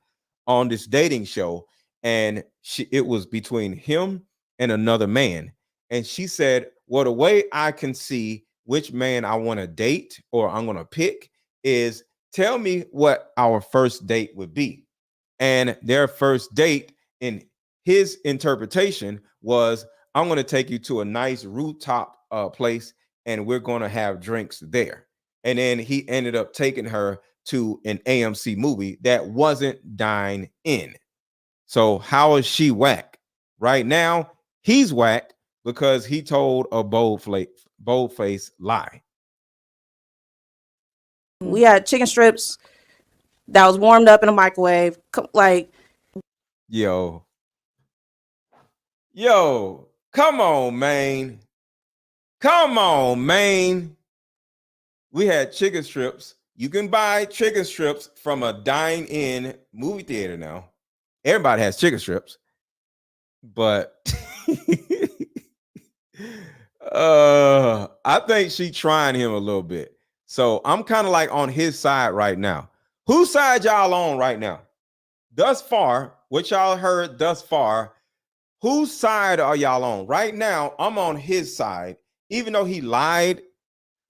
on this dating show, and it was between him and another man. And she said, well, the way I can see which man I want to date or I'm going to pick is tell me what our first date would be. And their first date, in his interpretation, was I'm going to take you to a nice rooftop place and we're going to have drinks there. And then he ended up taking her to an AMC movie that wasn't dine-in. So how is she whack? Right now, he's whack because he told a bold-faced lie. We had chicken strips that was warmed up in a microwave. Like, yo, come on, man. We had chicken strips. You can buy chicken strips from a dine-in movie theater now. Everybody has chicken strips. But I think she's trying him a little bit. So I'm kind of like on his side right now. Whose side y'all on right now? Thus far, what y'all heard thus far, whose side are y'all on? Right now, I'm on his side, even though he lied.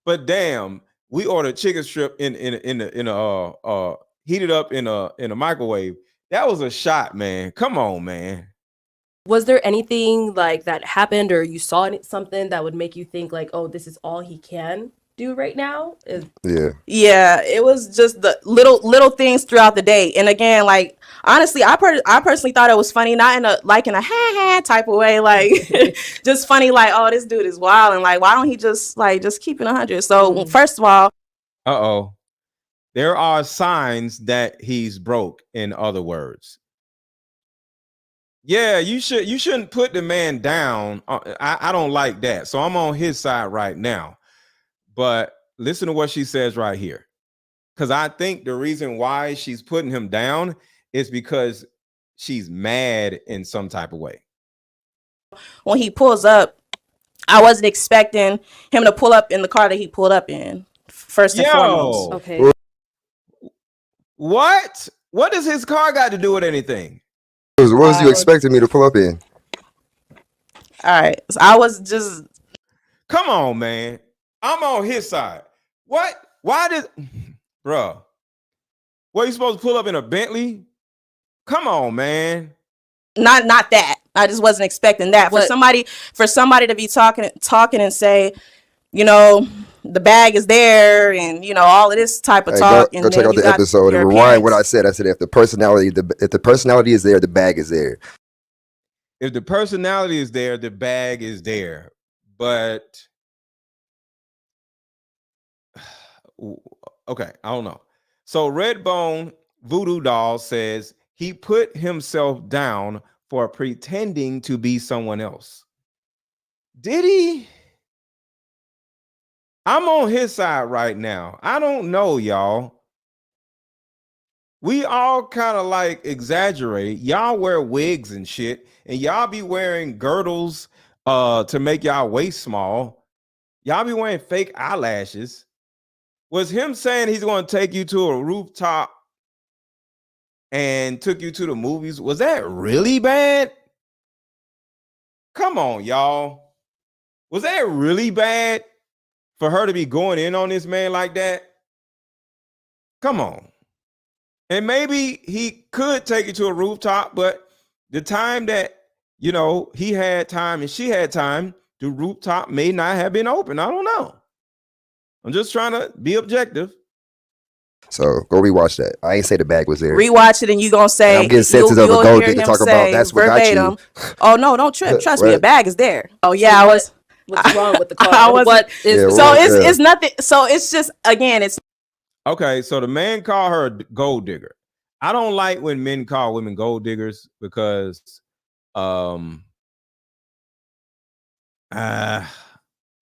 But damn, we ordered chicken strip in a heated up in a microwave. That was a shot, man. Come on, man. Was there anything like that happened, or you saw something that would make you think like, oh, this is all he can do right now? Yeah, it was just the little things throughout the day. And again, like, honestly, I personally thought it was funny, not in a ha type of way, like just funny, like, oh, this dude is wild, and like, why don't he just keep it 100? So first of all, there are signs that he's broke. In other words, yeah, you shouldn't put the man down. I don't like that. So I'm on his side right now. But listen to what she says right here. Because I think the reason why she's putting him down it's because she's mad in some type of way. When he pulls up, I wasn't expecting him to pull up in the car that he pulled up in, first and foremost. Okay. What? What does his car got to do with anything? What was you expecting me to pull up in? All right. So I was just. Come on, man. I'm on his side. What? Why did, bruh? What, you supposed to pull up in a Bentley? Come on, man. Not that. I just wasn't expecting that. For somebody to be talking and say, you know, the bag is there, and you know, all of this type of Hey, talk. go check out the episode and rewind what I said. I said if the personality is there, the bag is there. If the personality is there, the bag is there. But okay, I don't know. So Redbone Voodoo Doll says he put himself down for pretending to be someone else. Did he? I'm on his side right now. I don't know, y'all. We all kind of like exaggerate. Y'all wear wigs and shit, and y'all be wearing girdles to make y'all waist small. Y'all be wearing fake eyelashes. Was him saying he's going to take you to a rooftop and took you to the movies, was that really bad? Come on, y'all. Was that really bad for her to be going in on this man like that? Come on. And maybe he could take you to a rooftop, but the time that, you know, he had time and she had time, the rooftop may not have been open. I don't know. I'm just trying to be objective. So go rewatch that. I ain't say the bag was there. Rewatch it and you gonna say, and I'm getting sensitive of a gold digger to talk about that's what verbatim, got you. Oh no, don't trip. Trust me, the bag is there. Oh yeah, So what's wrong with the car? It's nothing. So it's just, again, it's okay. So the man called her a gold digger. I don't like when men call women gold diggers because I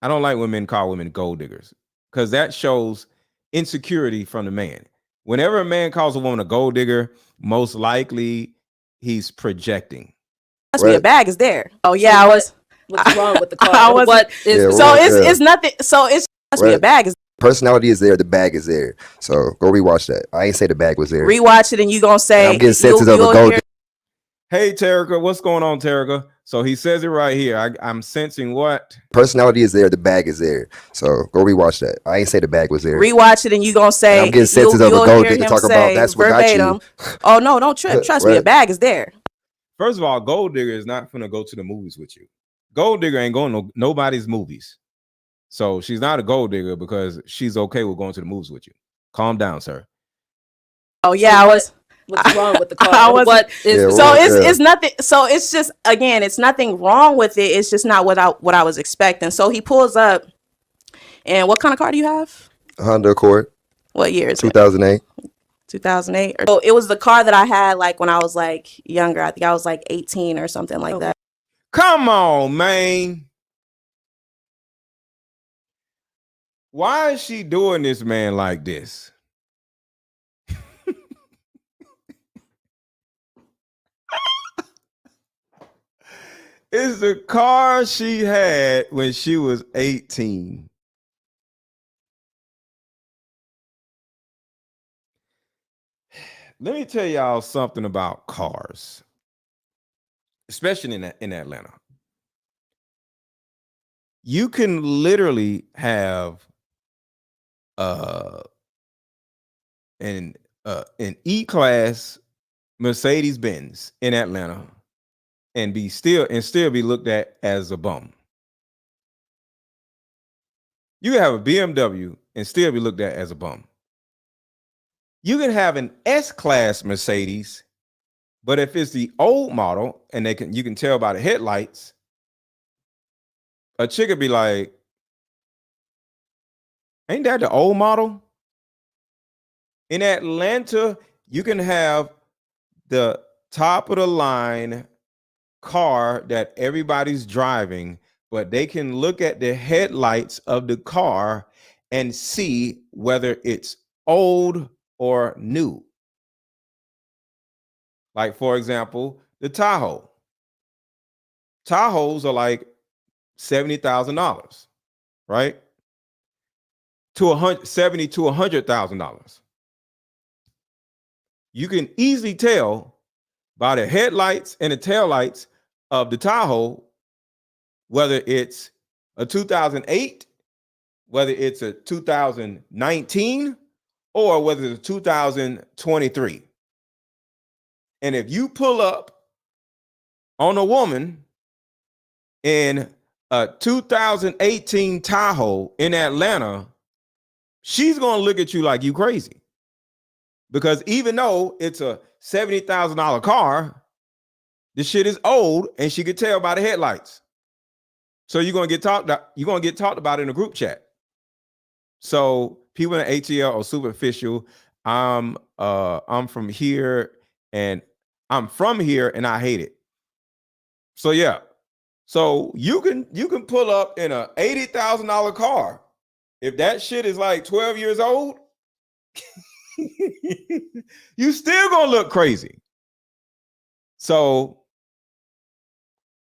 don't like when men call women gold diggers because that shows insecurity from the man. Whenever a man calls a woman a gold digger, most likely he's projecting. trust me, the bag is there. Oh yeah, what's wrong with the car? It's nothing. So it's trust me, the bag is. Personality is there, the bag is there. So go rewatch that. I ain't say the bag was there. Rewatch it and you gonna say, and I'm getting sensitive of a gold digger. Hey, Terica, what's going on, Terica? So he says it right here. I'm sensing what? Personality is there, the bag is there. So go rewatch that. I ain't say the bag was there. Rewatch it and you gonna say, and I'm getting sensitive of a gold digger to talk about that's what got you. Oh no, don't trip. Trust me, the bag is there. First of all, gold digger is not gonna go to the movies with you. Gold digger ain't going to nobody's movies. So she's not a gold digger because she's okay with going to the movies with you. Calm down, sir. Oh yeah, what's wrong with the car? It's nothing. So it's just, again, it's nothing wrong with it. It's just not what I was expecting. So he pulls up, and what kind of car do you have? Honda Accord. What year is 2008. 2008. So it was the car that I had like when I was like younger. I think I was like 18 or something like that. Come on, man. Why is she doing this man like this? It's the car she had when she was 18. Let me tell y'all something about cars, especially in Atlanta. You can literally have an E-Class Mercedes-Benz in Atlanta and still be looked at as a bum. You can have a BMW and still be looked at as a bum. You can have an S-Class Mercedes, but if it's the old model and you can tell by the headlights, a chick would be like, ain't that the old model? In Atlanta, you can have the top of the line car that everybody's driving, but they can look at the headlights of the car and see whether it's old or new. Like, for example, the Tahoe. Tahoes are like $70,000, right? To $70,000 to $100,000. You can easily tell by the headlights and the taillights of the Tahoe whether it's a 2008, whether it's a 2019, or whether it's 2023. And if you pull up on a woman in a 2018 Tahoe in Atlanta, she's going to look at you like you crazy. Because even though it's a $70,000 car, this shit is old, and she could tell by the headlights. So you're going to get talked about in a group chat. So people in ATL are superficial. I'm from here and I hate it. So yeah. So you can pull up in a $80,000 car. If that shit is like 12 years old, you still gonna look crazy. So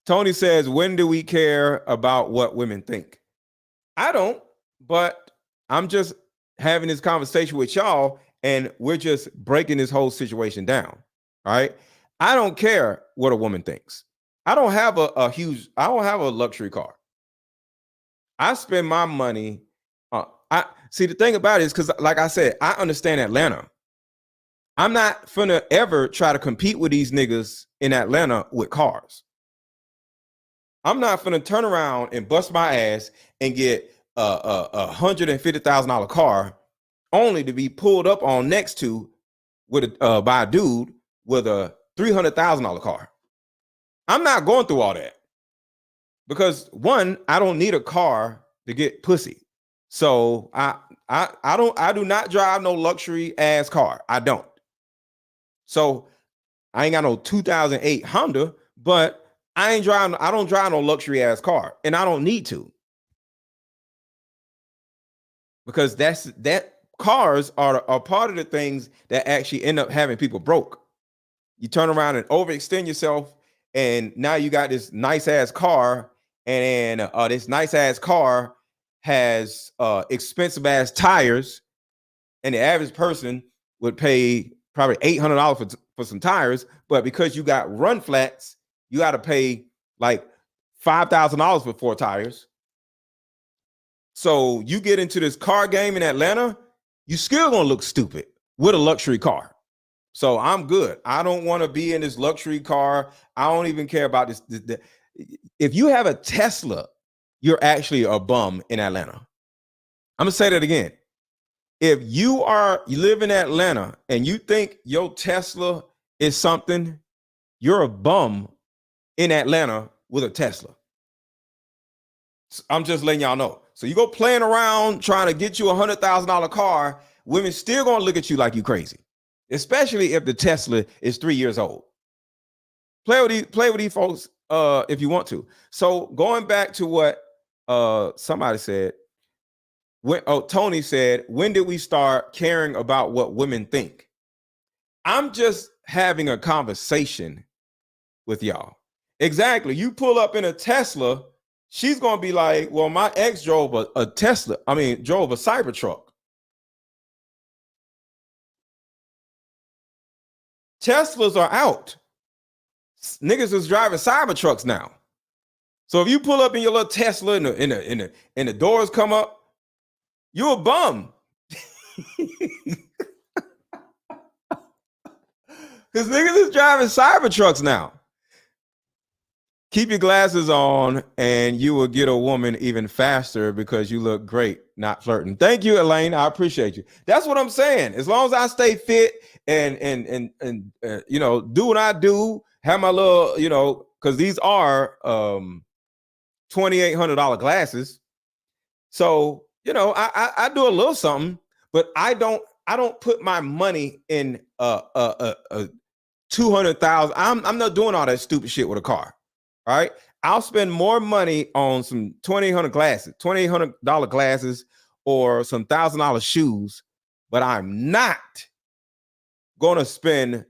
Tony says, when do we care about what women think? I don't, but I'm just having this conversation with y'all, and we're just breaking this whole situation down. All right. I don't care what a woman thinks. I don't have I don't have a luxury car. I spend my money. I see, the thing about it is, because like I said, I understand Atlanta. I'm not finna ever try to compete with these niggas in Atlanta with cars. I'm not finna turn around and bust my ass and get a $150,000 car only to be pulled up on next to by a dude with a $300,000 car. I'm not going through all that, because one, I don't need a car to get pussy. So I do not drive no luxury ass car. I don't. So I ain't got no 2008 Honda, but I don't drive no luxury ass car, and I don't need to. Because cars are part of the things that actually end up having people broke. You turn around and overextend yourself, and now you got this nice ass car, and this nice ass car has expensive ass tires, and the average person would pay probably $800 for some tires, but because you got run flats, you got to pay like $5,000 for 4 tires. So you get into this car game in Atlanta, you still gonna look stupid with a luxury car. So I'm good. I don't want to be in this luxury car. I don't even care about this. If you have a Tesla, you're actually a bum in Atlanta. I'm gonna say that again. If you live in Atlanta and you think your Tesla is something, you're a bum in Atlanta with a Tesla. I'm just letting y'all know. So you go playing around trying to get you a $100,000 car, women still gonna look at you like you crazy, especially if the Tesla is 3 years old. Play with these folks if you want to. So going back to what somebody said, Tony said, when did we start caring about what women think? I'm just having a conversation with y'all. Exactly. You pull up in a Tesla, she's going to be like, well, my ex drove a Tesla. Drove a Cybertruck. Teslas are out. Niggas is driving Cybertrucks now. So if you pull up in your little Tesla and the doors come up, you're a bum. Because niggas is driving Cybertrucks now. Keep your glasses on and you will get a woman even faster because you look great, not flirting. Thank you, Elaine. I appreciate you. That's what I'm saying. As long as I stay fit and do what I do, have my little, because these are $2,800 glasses. So, I do a little something, but I don't put my money in 200,000. I'm not doing all that stupid shit with a car. All right. I'll spend more money on some $2,800 glasses or some $1,000 shoes, but I'm not going to spend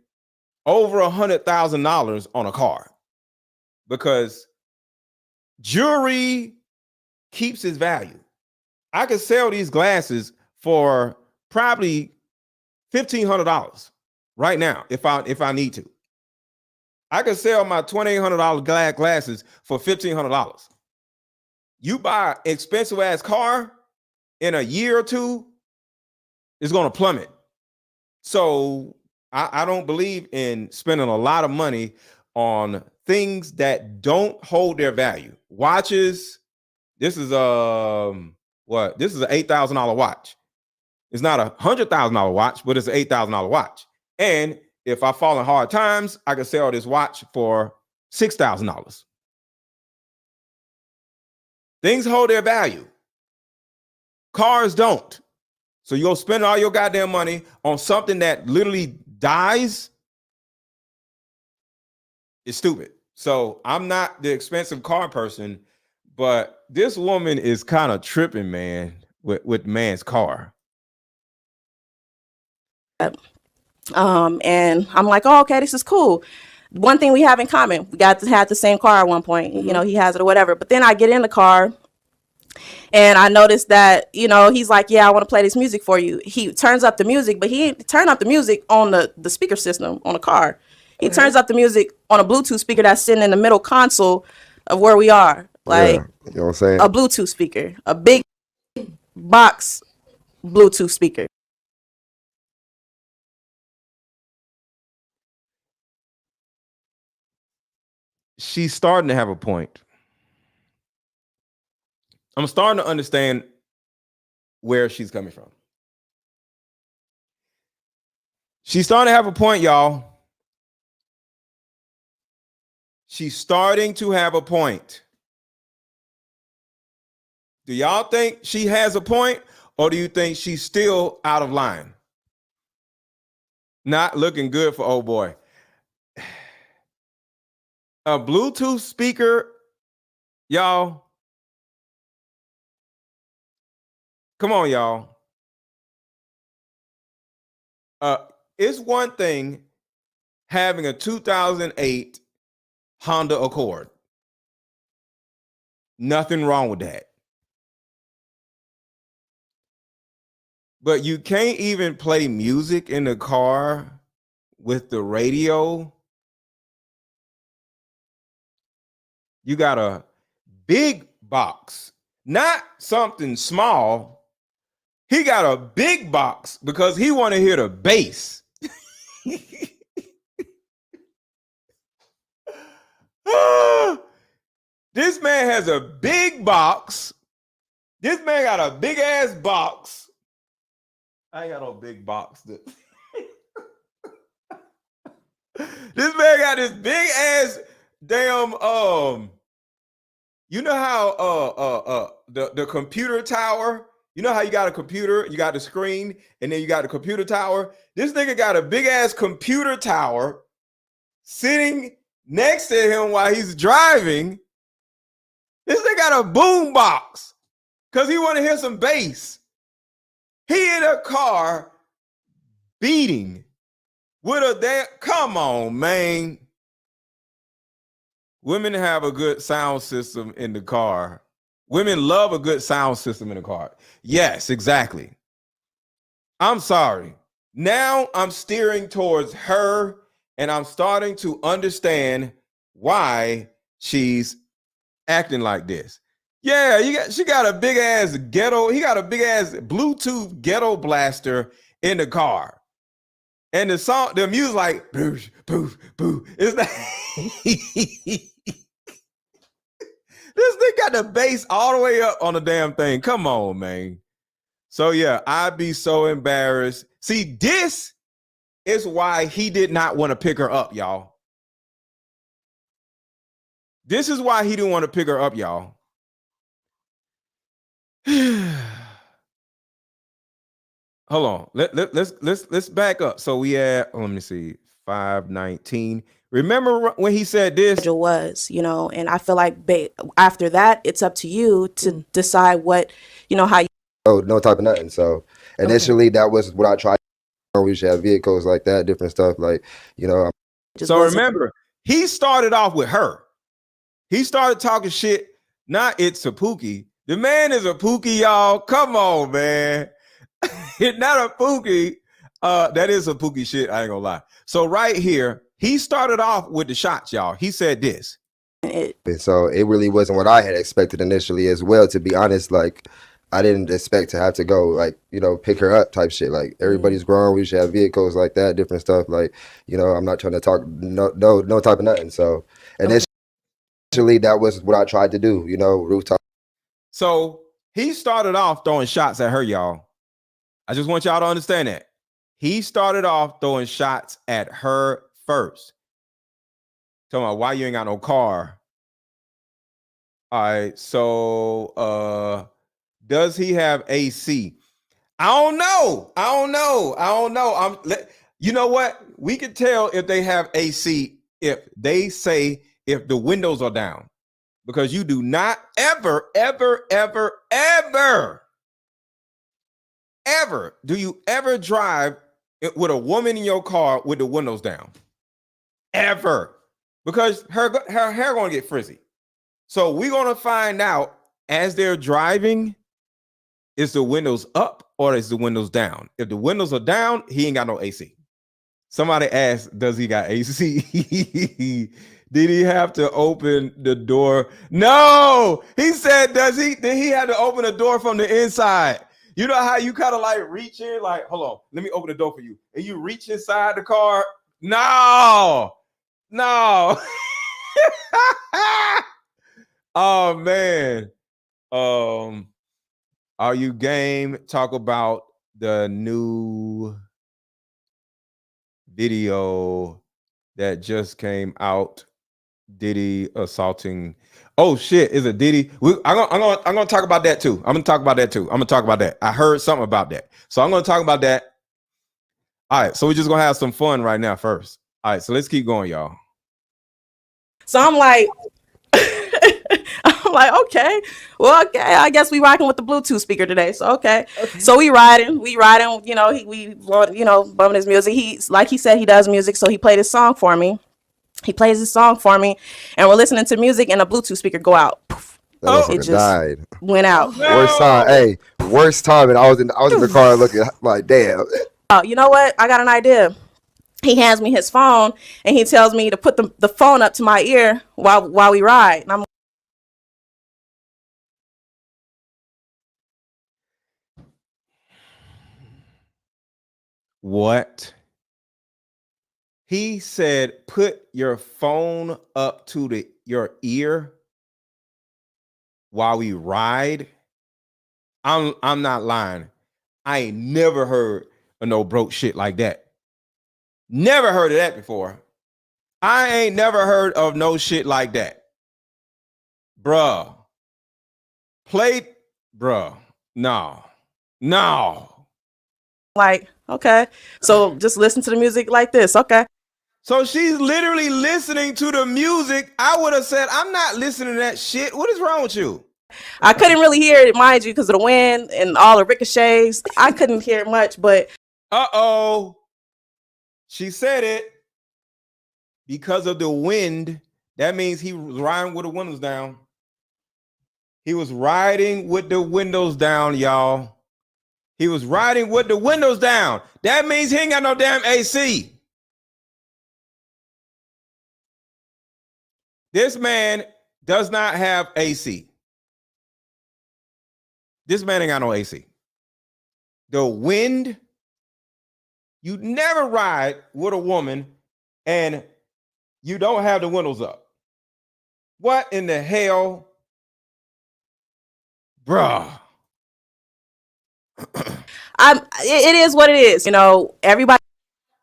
over $100,000 on a car because jewelry keeps its value. I could sell these glasses for probably $1,500 right now if I need to. I could sell my $2,800 glasses for $1,500. You buy an expensive ass car in a year or two, it's going to plummet. So I don't believe in spending a lot of money on things that don't hold their value. Watches. This is what? This is an $8,000 watch. It's not a $100,000 watch, but it's an $8,000 watch. And if I fall in hard times, I can sell this watch for $6,000. Things hold their value. Cars don't. So you'll spend all your goddamn money on something that literally dies. It's stupid. So I'm not the expensive car person, but this woman is kind of tripping, man, with man's car. And I'm like, oh, okay, this is cool. One thing we have in common, we got to have the same car at one point. You know, he has it or whatever. But then I get in the car and I noticed that, you know, he's like, yeah, I want to play this music for you. He turns up the music, but he ain't turn up the music on the speaker system on the car. He turns up the music on a Bluetooth speaker that's sitting in the middle console of where we are. Like, you know what I'm saying? a Bluetooth speaker, a big box Bluetooth speaker. She's starting to have a point. I'm starting to understand where she's coming from. She's starting to have a point, y'all. She's starting to have a point. Do y'all think she has a point, or do you think she's still out of line? Not looking good for old boy. A Bluetooth speaker, y'all. Come on, y'all. It's one thing having a 2008 Honda Accord. Nothing wrong with that. But you can't even play music in the car with the radio. You got a big box, not something small. He got a big box because he want to hear the bass. This man has a big box. This man got a big ass box. I ain't got no big box. This man got this big ass damn you know how the computer tower, you know how you got a computer, you got the screen, and then you got the computer tower. This nigga got a big ass computer tower sitting next to him while he's driving. This nigga got a boom box because he want to hear some bass. He in a car beating with a damn, come on, man. Women have a good sound system in the car. Women love a good sound system in the car. Yes, exactly. I'm sorry. Now I'm steering towards her and I'm starting to understand why she's acting like this. Yeah, she got a big ass ghetto. He got a big ass Bluetooth ghetto blaster in the car. And the music like boosh, boosh, boo. It's like this thing got the bass all the way up on the damn thing. Come on, man. So yeah, I'd be so embarrassed. See, this is why he did not want to pick her up, y'all. This is why he didn't want to pick her up, y'all. Hold on. Let's back up. So we had, let me see, 519. Remember when he said this? It was, you know, and I feel like after that, it's up to you to decide what, you know, how you. Oh, no type of nothing. So initially, that was what I tried. We should have vehicles like that, different stuff. Like, you know, Just So wasn't. remember, he started off with her. He started talking shit. Not it's a Pookie. The man is a Pookie, y'all. Come on, man. It's not a Pookie. That is a Pookie shit. I ain't gonna lie. So right here, he started off with the shots, y'all. He said this. And so it really wasn't what I had expected initially as well, to be honest. Like, I didn't expect to have to go, like, you know, pick her up type shit. Like, everybody's grown. We should have vehicles like that, different stuff. Like, you know, I'm not trying to talk no type of nothing. So initially, that was what I tried to do, you know, rooftop. So he started off throwing shots at her, y'all. I just want y'all to understand that. He started off throwing shots at her first. Talking about why you ain't got no car. All right, so does he have AC? I don't know. You know what? We can tell if they have AC if they say if the windows are down. Because you do not ever do you ever drive with a woman in your car with the windows down? Ever. Because her hair gonna get frizzy. So we're gonna find out as they're driving, is the windows up or is the windows down? If the windows are down, he ain't got no AC. Somebody asked, does he got AC? Did he have to open the door? No, he said, did he have to open the door from the inside? You know how you kind of like reach in, like, hold on, let me open the door for you. And you reach inside the car. No. Oh man. Are you game? Talk about the new video that just came out. Diddy assaulting. Oh shit, is it Diddy? I'm gonna talk about that too. I'm gonna talk about that. I heard something about that. So I'm gonna talk about that. All right, so we're just gonna have some fun right now first. All right, so let's keep going, y'all. So I'm like, okay, well, okay, I guess we rocking with the Bluetooth speaker today. So okay. So we riding, you know, we bumping his music. He's like he said he does music, so he played his song for me. He plays his song for me, and we're listening to music, and a Bluetooth speaker go out. Poof. It just died. went out. Worst time. Hey, worst time. And I was in the car looking like, damn. You know what? I got an idea. He hands me his phone, and he tells me to put the phone up to my ear while we ride. And I'm What? He said, put your phone up to your ear while we ride. I'm not lying. I ain't never heard of no broke shit like that. Never heard of that before. I ain't never heard of no shit like that. Bruh. No. like, okay. So just listen to the music like this. Okay. So she's literally listening to the music. I would have said, I'm not listening to that shit. What is wrong with you? I couldn't really hear it, mind you, because of the wind and all the ricochets. I couldn't hear it much, but she said it because of the wind. That means he was riding with the windows down. He was riding with the windows down, y'all. He was riding with the windows down. That means he ain't got no damn AC. This man does not have AC. This man ain't got no AC. The wind, you never ride with a woman and you don't have the windows up. What in the hell? Bruh. It is what it is. You know, everybody.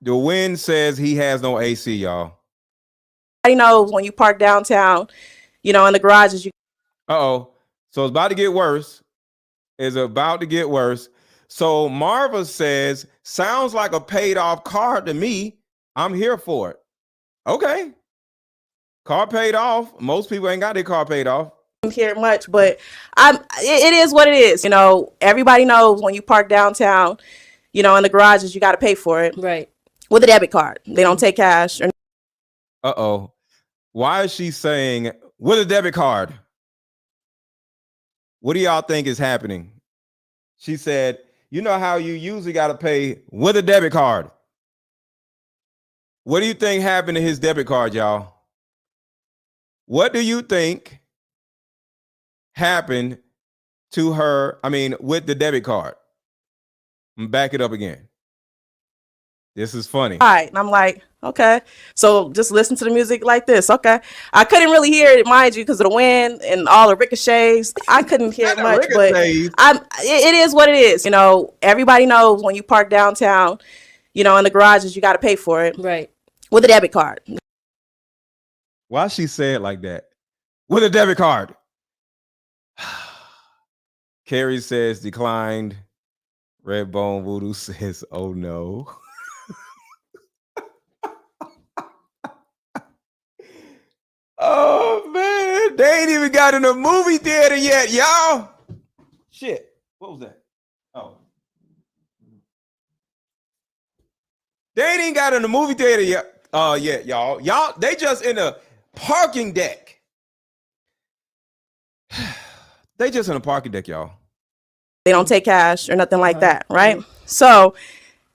The wind says he has no AC, y'all. Everybody knows when you park downtown, you know, in the garages. So it's about to get worse. It's about to get worse. So Marva says, sounds like a paid off car to me. I'm here for it. Okay. Car paid off. Most people ain't got their car paid off. Hear much, but it is what it is. You know, everybody knows when you park downtown, you know, in the garages, you got to pay for it. Right. With a debit card. They don't take cash. Uh-oh. Why is she saying with a debit card? What do y'all think is happening? She said, you know how you usually got to pay with a debit card. What do you think happened to his debit card, y'all? What do you think happened to her, with the debit card? I'm back it up again. This is funny. All right. And I'm like, okay. So just listen to the music like this. Okay. I couldn't really hear it, mind you, because of the wind and all the ricochets. I couldn't hear it much, but it is what it is. You know, everybody knows when you park downtown, you know, in the garages, you got to pay for it. Right. With a debit card. Why she say it like that? With a debit card. Carrie says declined. Redbone Voodoo says, oh no. Oh man, they ain't even got in a movie theater yet, y'all. Shit. What was that? Oh. They ain't even got in the movie theater yet. Yet, y'all. Y'all, they just in a parking deck. They just in a parking deck, y'all. They don't take cash or nothing like that, right? So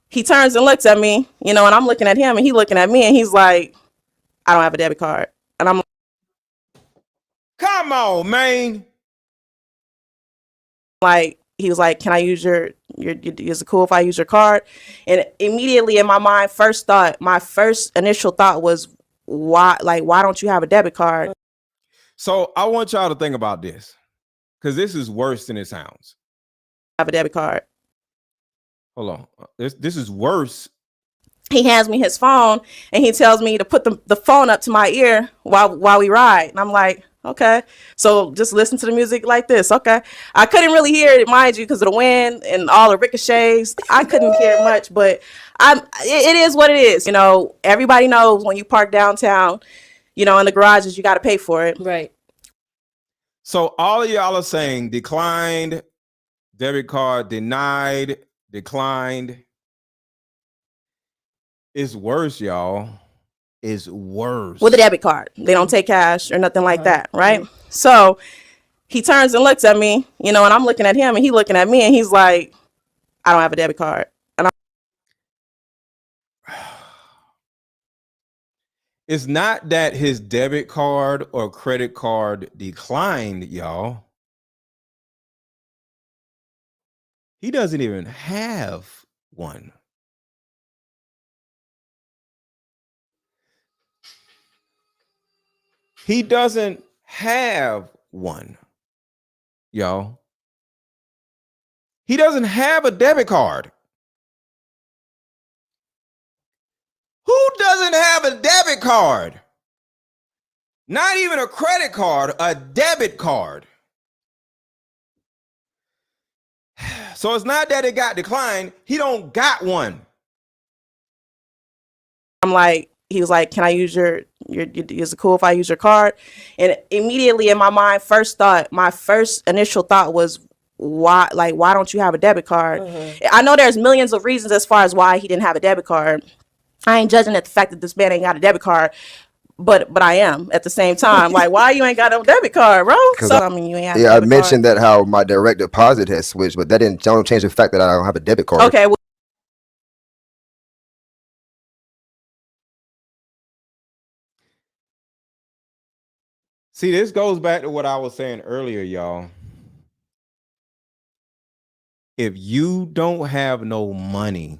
he turns and looks at me, you know, and I'm looking at him and he looking at me and he's like, I don't have a debit card. And I'm like, come on, man. Like, he was like, can I use your is it cool if I use your card? And immediately in my mind, my first initial thought was, why don't you have a debit card? So I want y'all to think about this, because this is worse than it sounds. Have a debit card. Hold on. This is worse. He hands me his phone and he tells me to put the phone up to my ear while we ride. And I'm like, okay. So just listen to the music like this. Okay. I couldn't really hear it, mind you, because of the wind and all the ricochets. I couldn't hear much, but it is what it is. You know, everybody knows when you park downtown, you know, in the garages, you got to pay for it. Right. So all of y'all are saying declined, debit card denied, declined. It's worse, y'all. It's worse. With a debit card. They don't take cash or nothing like that, right? So he turns and looks at me, you know, and I'm looking at him and he looking at me and he's like, I don't have a debit card. And it's not that his debit card or credit card declined, y'all. He doesn't even have one. He doesn't have one, y'all. He doesn't have a debit card. Who doesn't have a debit card? Not even a credit card, a debit card. So it's not that it got declined. He don't got one. I'm like, he was like, can I use your is it cool if I use your card? And immediately in my mind, my first initial thought was, why don't you have a debit card? I know there's millions of reasons as far as why he didn't have a debit card. I ain't judging at the fact that this man ain't got a debit card, but I am at the same time. Like, why you ain't got a debit card, bro? So I mean, you ain't have a debit I mentioned card. that how my direct deposit has switched, but that don't change the fact that I don't have a debit card. Okay. Well, see, this goes back to what I was saying earlier, y'all. If you don't have no money,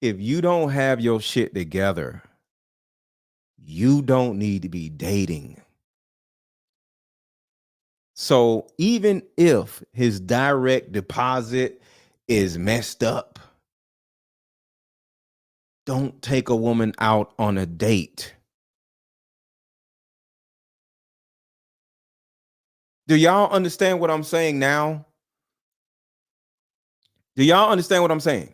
if you don't have your shit together, you don't need to be dating. So even if his direct deposit is messed up, don't take a woman out on a date. Do y'all understand what I'm saying now? Do y'all understand what I'm saying?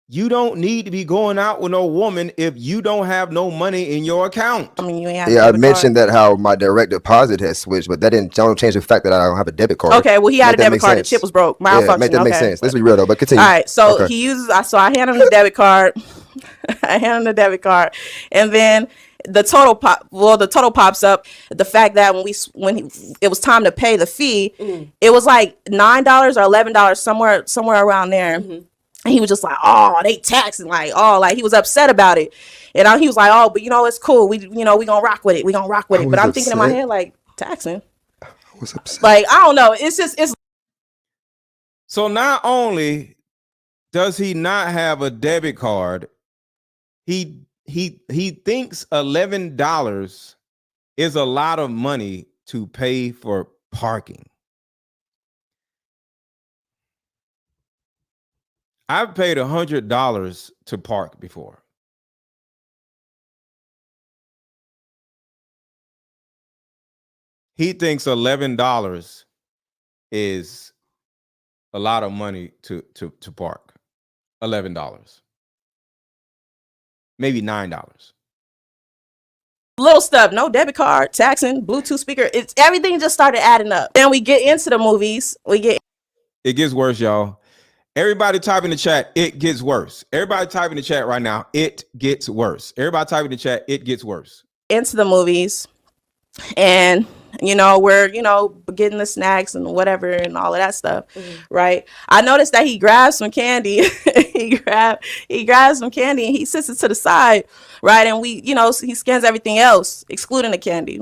You don't need to be going out with no woman if you don't have no money in your account. I mean, you ain't have Yeah, a I debit mentioned card. that how my direct deposit has switched, but that don't change the fact that I don't have a debit card. Okay, well, he had Make a that debit make card. sense. The chip was broke. Yeah, make that make Okay. sense. Let's be real though, but continue. All right, so Okay. he uses. So I hand him the debit card. I hand him the debit card, and then the total pops up. The fact that it was time to pay the fee, it was like $9 or $11, somewhere around there. And he was just like, oh, they taxing, like, oh, like he was upset about it. And he was like, oh, but it's cool. We gonna rock with it. We gonna rock with it. But I'm thinking in my head, like, taxing. I was upset. Like, I don't know. It's So not only does he not have a debit card, he thinks $11 is a lot of money to pay for parking. I've paid $100 to park before. He thinks $11 is a lot of money to park. $11. Maybe $9. little stuff, no debit card, taxing, Bluetooth speaker. It's everything just started adding up. Then we get into the movies. It gets worse, y'all. Everybody type in the chat, it gets worse. Everybody type in the chat right now, it gets worse. Everybody type in the chat, it gets worse. Into the movies, and we're getting the snacks and whatever and all of that stuff, right? I noticed that he grabs some candy. he grabs some candy and he sits it to the side, right? And he scans everything else, excluding the candy.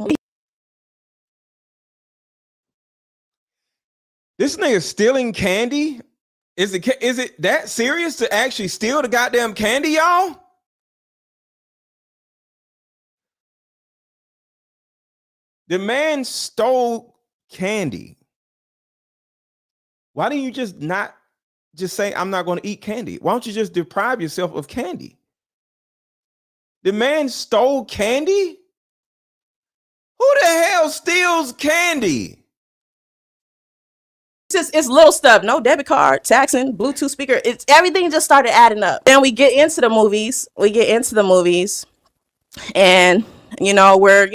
This nigga stealing candy? Is it that serious to actually steal the goddamn candy, y'all? The man stole candy. Why didn't you just not just say, I'm not going to eat candy? Why don't you just deprive yourself of candy? The man stole candy? Who the hell steals candy? It's little stuff, no debit card, taxing, Bluetooth speaker. It's everything just started adding up. Then we get into the movies. And we're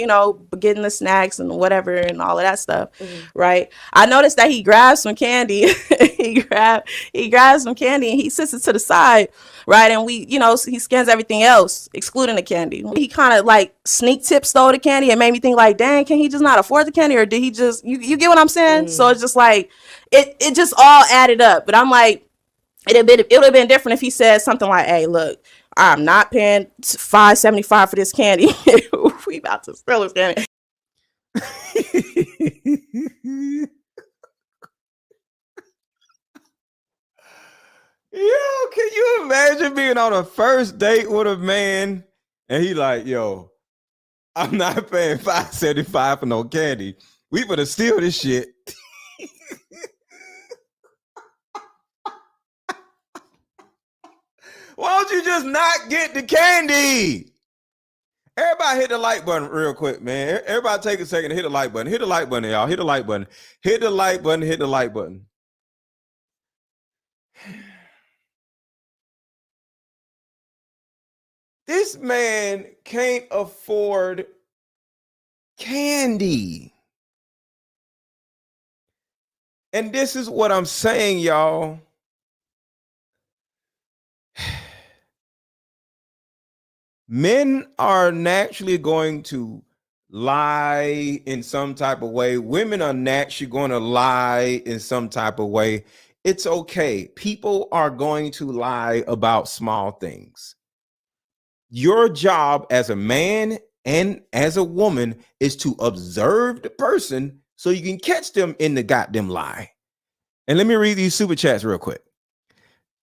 getting the snacks and whatever and all of that stuff, right? I noticed that he grabs some candy. he grabs some candy and he sits it to the side, right? And he scans everything else, excluding the candy. He kind of like sneak tip stole the candy and made me think like, dang, can he just not afford the candy, or did he just you get what I'm saying? So it's just like it just all added up. But I'm like, it would have been different if he said something like, hey, look, I'm not paying $5.75 for this candy. We about to steal this candy. Yo, can you imagine being on a first date with a man and he like, yo, I'm not paying $5.75 for no candy. We better steal this shit. Why don't you just not get the candy? Everybody hit the like button real quick, man. Everybody take a second to hit the like button. Hit the like button, y'all. Hit the like button. Hit the like button. Hit the like button. This man can't afford candy. And this is what I'm saying, y'all. Men are naturally going to lie in some type of way. Women are naturally going to lie in some type of way. It's okay. People are going to lie about small things. Your job as a man and as a woman is to observe the person so you can catch them in the goddamn lie. And let me read these super chats real quick.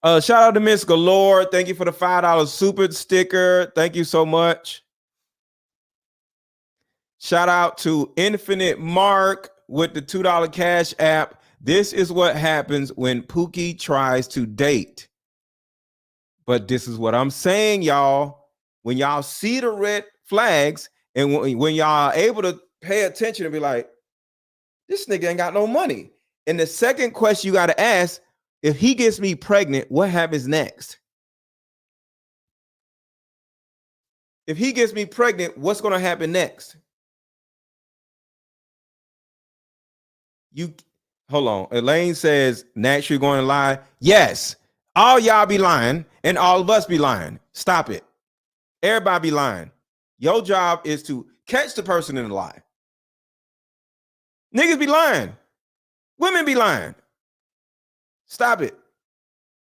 Shout out to Miss Galore. Thank you for the $5 super sticker. Thank you so much. Shout out to Infinite Mark with the $2 cash app. This is what happens when Pookie tries to date. But this is what I'm saying, y'all. When y'all see the red flags and when y'all are able to pay attention and be like, this nigga ain't got no money. And the second question you got to ask, if he gets me pregnant, what happens next? If he gets me pregnant, what's going to happen next? Hold on. Elaine says, naturally going to lie. Yes. All y'all be lying and all of us be lying. Stop it. Everybody be lying. Your job is to catch the person in the lie. Niggas be lying. Women be lying. Stop it.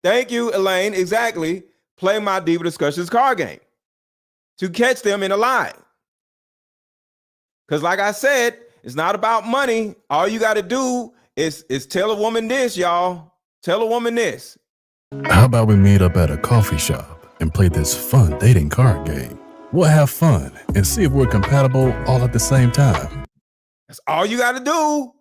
Thank you, Elaine. Exactly. Play my Diva Discussions card game to catch them in a lie. Because like I said, it's not about money. All you got to do is tell a woman this, y'all. Tell a woman this. How about we meet up at a coffee shop and play this fun dating card game? We'll have fun and see if we're compatible all at the same time. That's all you got to do.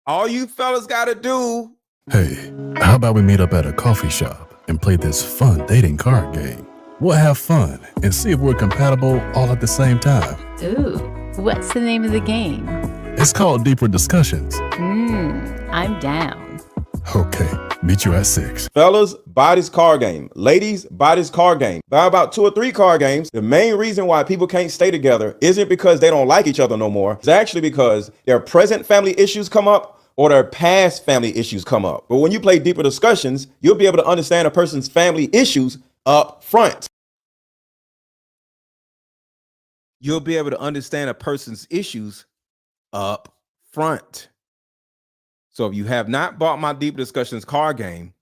All you fellas got to do. Hey, how about we meet up at a coffee shop and play this fun dating card game? We'll have fun and see if we're compatible all at the same time. Ooh, what's the name of the game? It's called Deeper Discussions. I'm down. Okay, meet you at 6. Fellas, buy this card game. Ladies, buy this card game. Buy about 2 or 3 card games. The main reason why people can't stay together isn't because they don't like each other no more. It's actually because their present family issues come up or their past family issues come up. But when you play Deeper Discussions, you'll be able to understand a person's family issues up front. You'll be able to understand a person's issues up front. So if you have not bought my Deeper Discussions card game,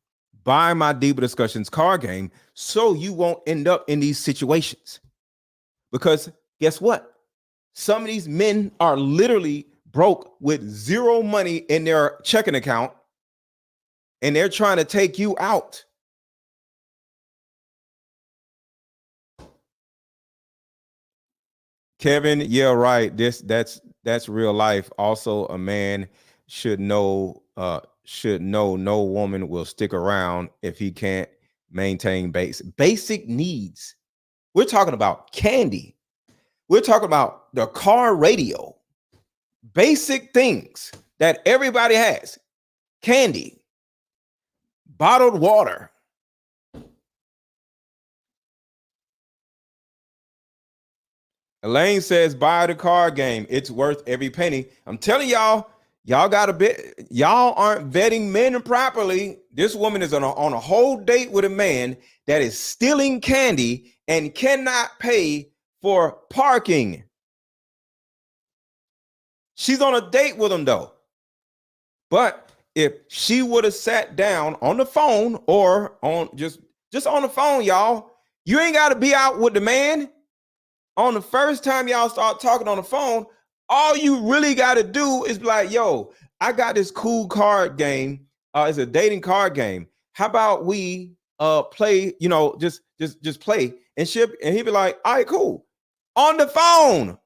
buy my Deeper Discussions card game so you won't end up in these situations. Because guess what? Some of these men are literally broke with 0 money in their checking account and they're trying to take you out. Kevin, yeah, right. That's real life. Also, a man should know no woman will stick around if he can't maintain basic needs. We're talking about candy. We're talking about the car radio. Basic things that everybody has. Candy, bottled water. Elaine says, buy the card game. It's worth every penny. I'm telling y'all, y'all aren't vetting men properly. This woman is on a whole date with a man that is stealing candy and cannot pay for parking. She's on a date with him though. But if she would have sat down on the phone or on just on the phone, y'all, you ain't got to be out with the man. On the first time y'all start talking on the phone, all you really got to do is be like, yo, I got this cool card game. It's a dating card game. How about we play, just play and ship. And he'd be like, all right, cool. On the phone.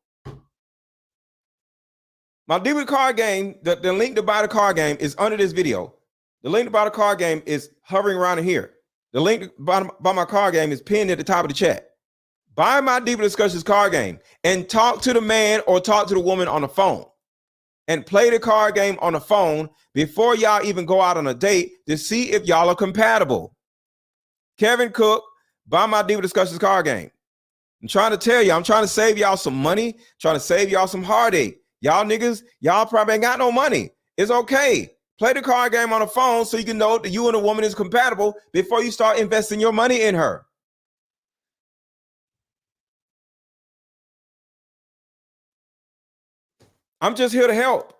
My Diva card game, the link to buy the card game is under this video. The link to buy the card game is hovering around in here. The link to buy my card game is pinned at the top of the chat. Buy my Diva Discussions card game and talk to the man or talk to the woman on the phone and play the card game on the phone before y'all even go out on a date to see if y'all are compatible. Kevin Cook, buy my Diva Discussions card game. I'm trying to tell you, I'm trying to save y'all some money, trying to save y'all some heartache. Y'all niggas, y'all probably ain't got no money. It's okay. Play the card game on the phone so you can know that you and a woman is compatible before you start investing your money in her. I'm just here to help.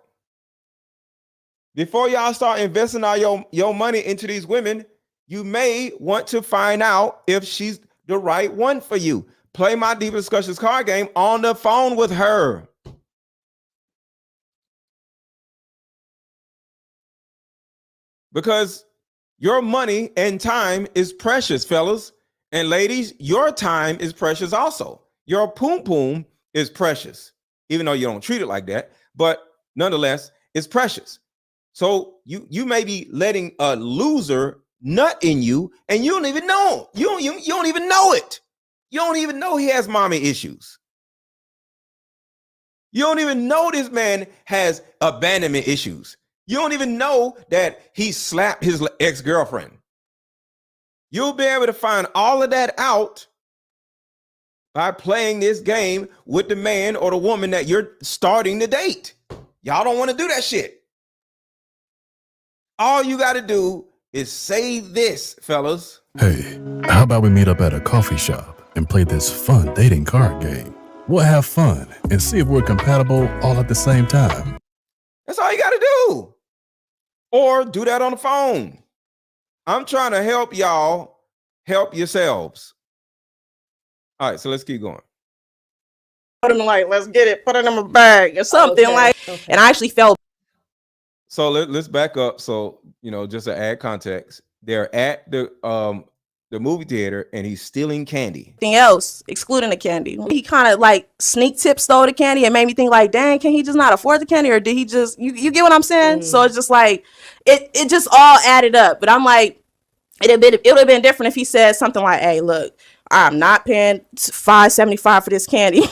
Before y'all start investing all your money into these women, you may want to find out if she's the right one for you. Play my Diva Discussions card game on the phone with her. Because your money and time is precious, fellas. And ladies, your time is precious also. Your poom poom is precious. Even though you don't treat it like that, but nonetheless, it's precious. So you may be letting a loser nut in you, and you don't even know. You don't even know it. You don't even know he has mommy issues. You don't even know this man has abandonment issues. You don't even know that he slapped his ex-girlfriend. You'll be able to find all of that out by playing this game with the man or the woman that you're starting to date. Y'all don't want to do that shit. All you got to do is say this, fellas. Hey, how about we meet up at a coffee shop and play this fun dating card game. We'll have fun and see if we're compatible all at the same time. That's all you got to do. Or do that on the phone. I'm trying to help y'all help yourselves. All right, so let's keep going. Put him like, let's get it, put it in my bag or something Okay. and I actually felt. So let's back up. So, just to add context, they're at the movie theater and he's stealing candy. Anything else, excluding the candy. He kind of like sneak tip stole the candy and made me think like, dang, can he just not afford the candy? Or did he just, you get what I'm saying? So it's just like, it just all added up. But I'm like, it would have been different if he said something like, hey, look, I'm not paying $5.75 for this candy.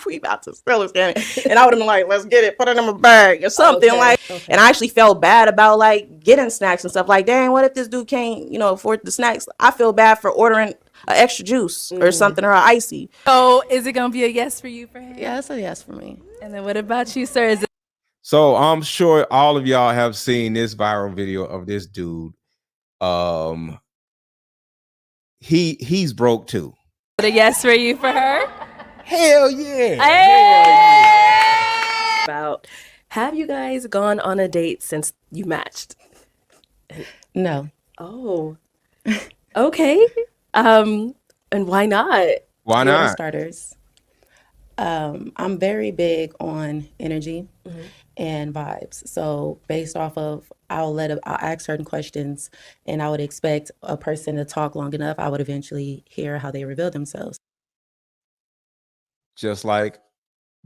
We about to steal this candy. And I would have been like, let's get it, put it in my bag or something And I actually felt bad about like getting snacks and stuff. Like, dang, what if this dude can't, afford the snacks? I feel bad for ordering an extra juice or something or an icy. So is it gonna be a yes for you for him? Yeah, it's a yes for me. And then what about you, sir? Is it So I'm sure all of y'all have seen this viral video of this dude. He's broke too. a yes for you for her? Hell yeah. Hey! About, have you guys gone on a date since you matched? No. Oh, okay. And why not? Why For not? starters, I'm very big on energy and vibes. So based off of, I'll ask certain questions, and I would expect a person to talk long enough. I would eventually hear how they reveal themselves. Just like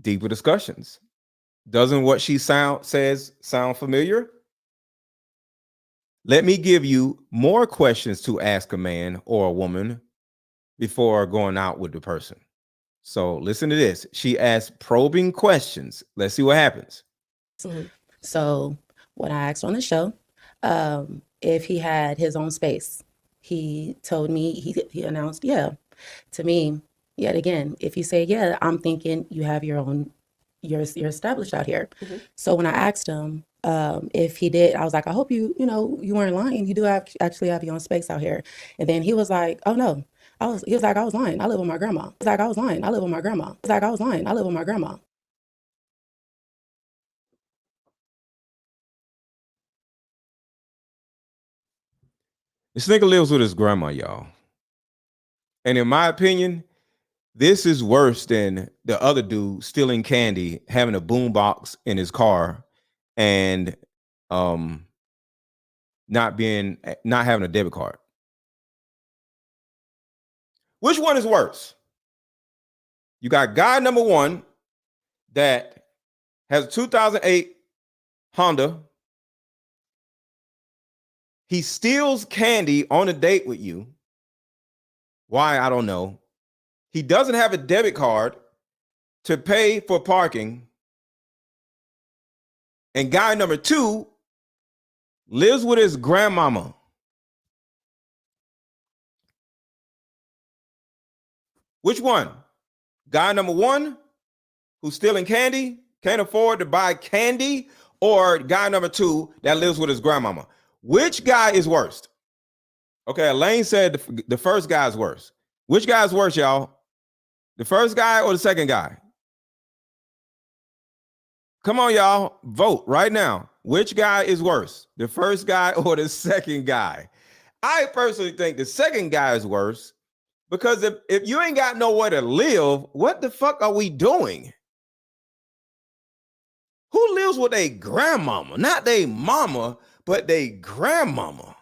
deeper discussions. Doesn't what she says sound familiar? Let me give you more questions to ask a man or a woman before going out with the person. So listen to this. She asked probing questions. Let's see what happens. So when I asked on the show if he had his own space, he told me, he announced, yeah. To me, yet again, if you say, yeah, I'm thinking you have your own, you're established out here. So when I asked him if he did, I was like, I hope you weren't lying. You do actually have your own space out here. And then he was like, oh no. He was like, I was lying. I live with my grandma. He's like, I was lying. I live with my grandma. He's like, I was lying. I live with my grandma. This nigga lives with his grandma, y'all. And in my opinion, this is worse than the other dude stealing candy, having a boombox in his car, and not having a debit card. Which one is worse? You got guy number one that has a 2008 Honda. He steals candy on a date with you. Why? I don't know. He doesn't have a debit card to pay for parking. And guy number two lives with his grandmama. Which one? Guy number one, who's stealing candy, can't afford to buy candy, or guy number two that lives with his grandmama? Which guy is worst? Okay, Elaine said the first guy is worse. Which guy is worse, y'all? The first guy or the second guy? Come on, y'all. Vote right now. Which guy is worse? The first guy or the second guy? I personally think the second guy is worse because if you ain't got nowhere to live, what the fuck are we doing? Who lives with a grandmama? Not they mama, but they grandmama.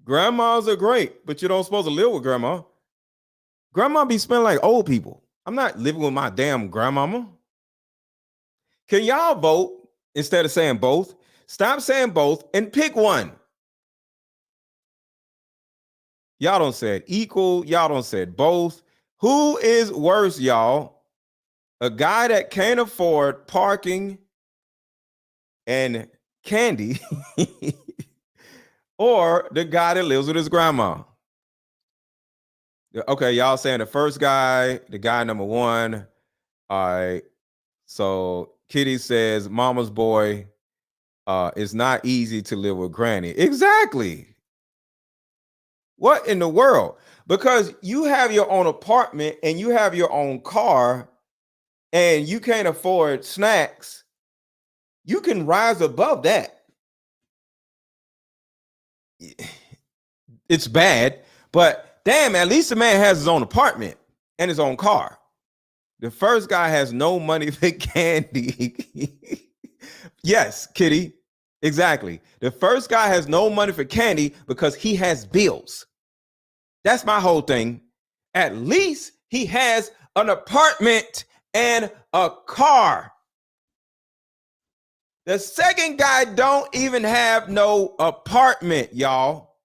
Grandmas are great, but you don't supposed to live with grandma. Grandma be spending like old people. I'm not living with my damn grandmama. Can y'all vote instead of saying both? Stop saying both and pick one. Y'all don't say equal. Y'all don't say both. Who is worse, y'all? A guy that can't afford parking and candy or the guy that lives with his grandma? Okay, y'all saying the first guy, the guy number one. All right. So Kitty says, mama's boy, it's not easy to live with granny. Exactly. What in the world? Because you have your own apartment and you have your own car and you can't afford snacks. You can rise above that. It's bad, but damn, at least the man has his own apartment and his own car. The first guy has no money for candy. Yes, Kitty. Exactly. The first guy has no money for candy because he has bills. That's my whole thing. At least he has an apartment and a car. The second guy don't even have no apartment, y'all.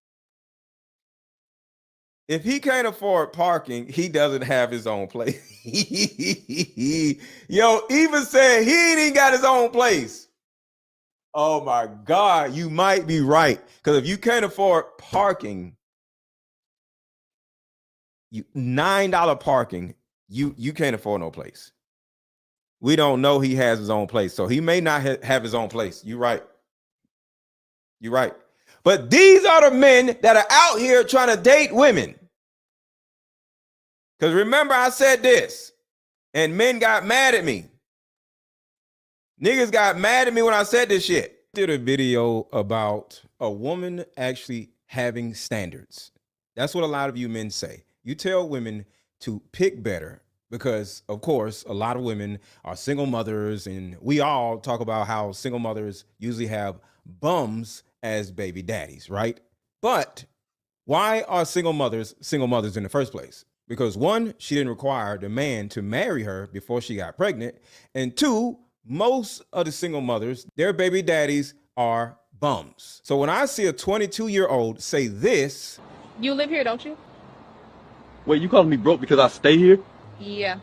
If he can't afford parking, he doesn't have his own place. Yo, even said he ain't even got his own place. Oh my God, you might be right. Because if you can't afford parking, you $9 parking, you can't afford no place. We don't know he has his own place. So he may not have his own place. You're right. You're right. But these are the men that are out here trying to date women. Because remember, I said this, and men got mad at me. Niggas got mad at me when I said this shit. I did a video about a woman actually having standards. That's what a lot of you men say. You tell women to pick better because, of course, a lot of women are single mothers, and we all talk about how single mothers usually have bums as baby daddies, right? But why are single mothers in the first place? Because one, she didn't require the man to marry her before she got pregnant. And two, most of the single mothers, their baby daddies are bums. So when I see a 22-year-old say this. You live here, don't you? Wait, you calling me broke because I stay here? Yeah.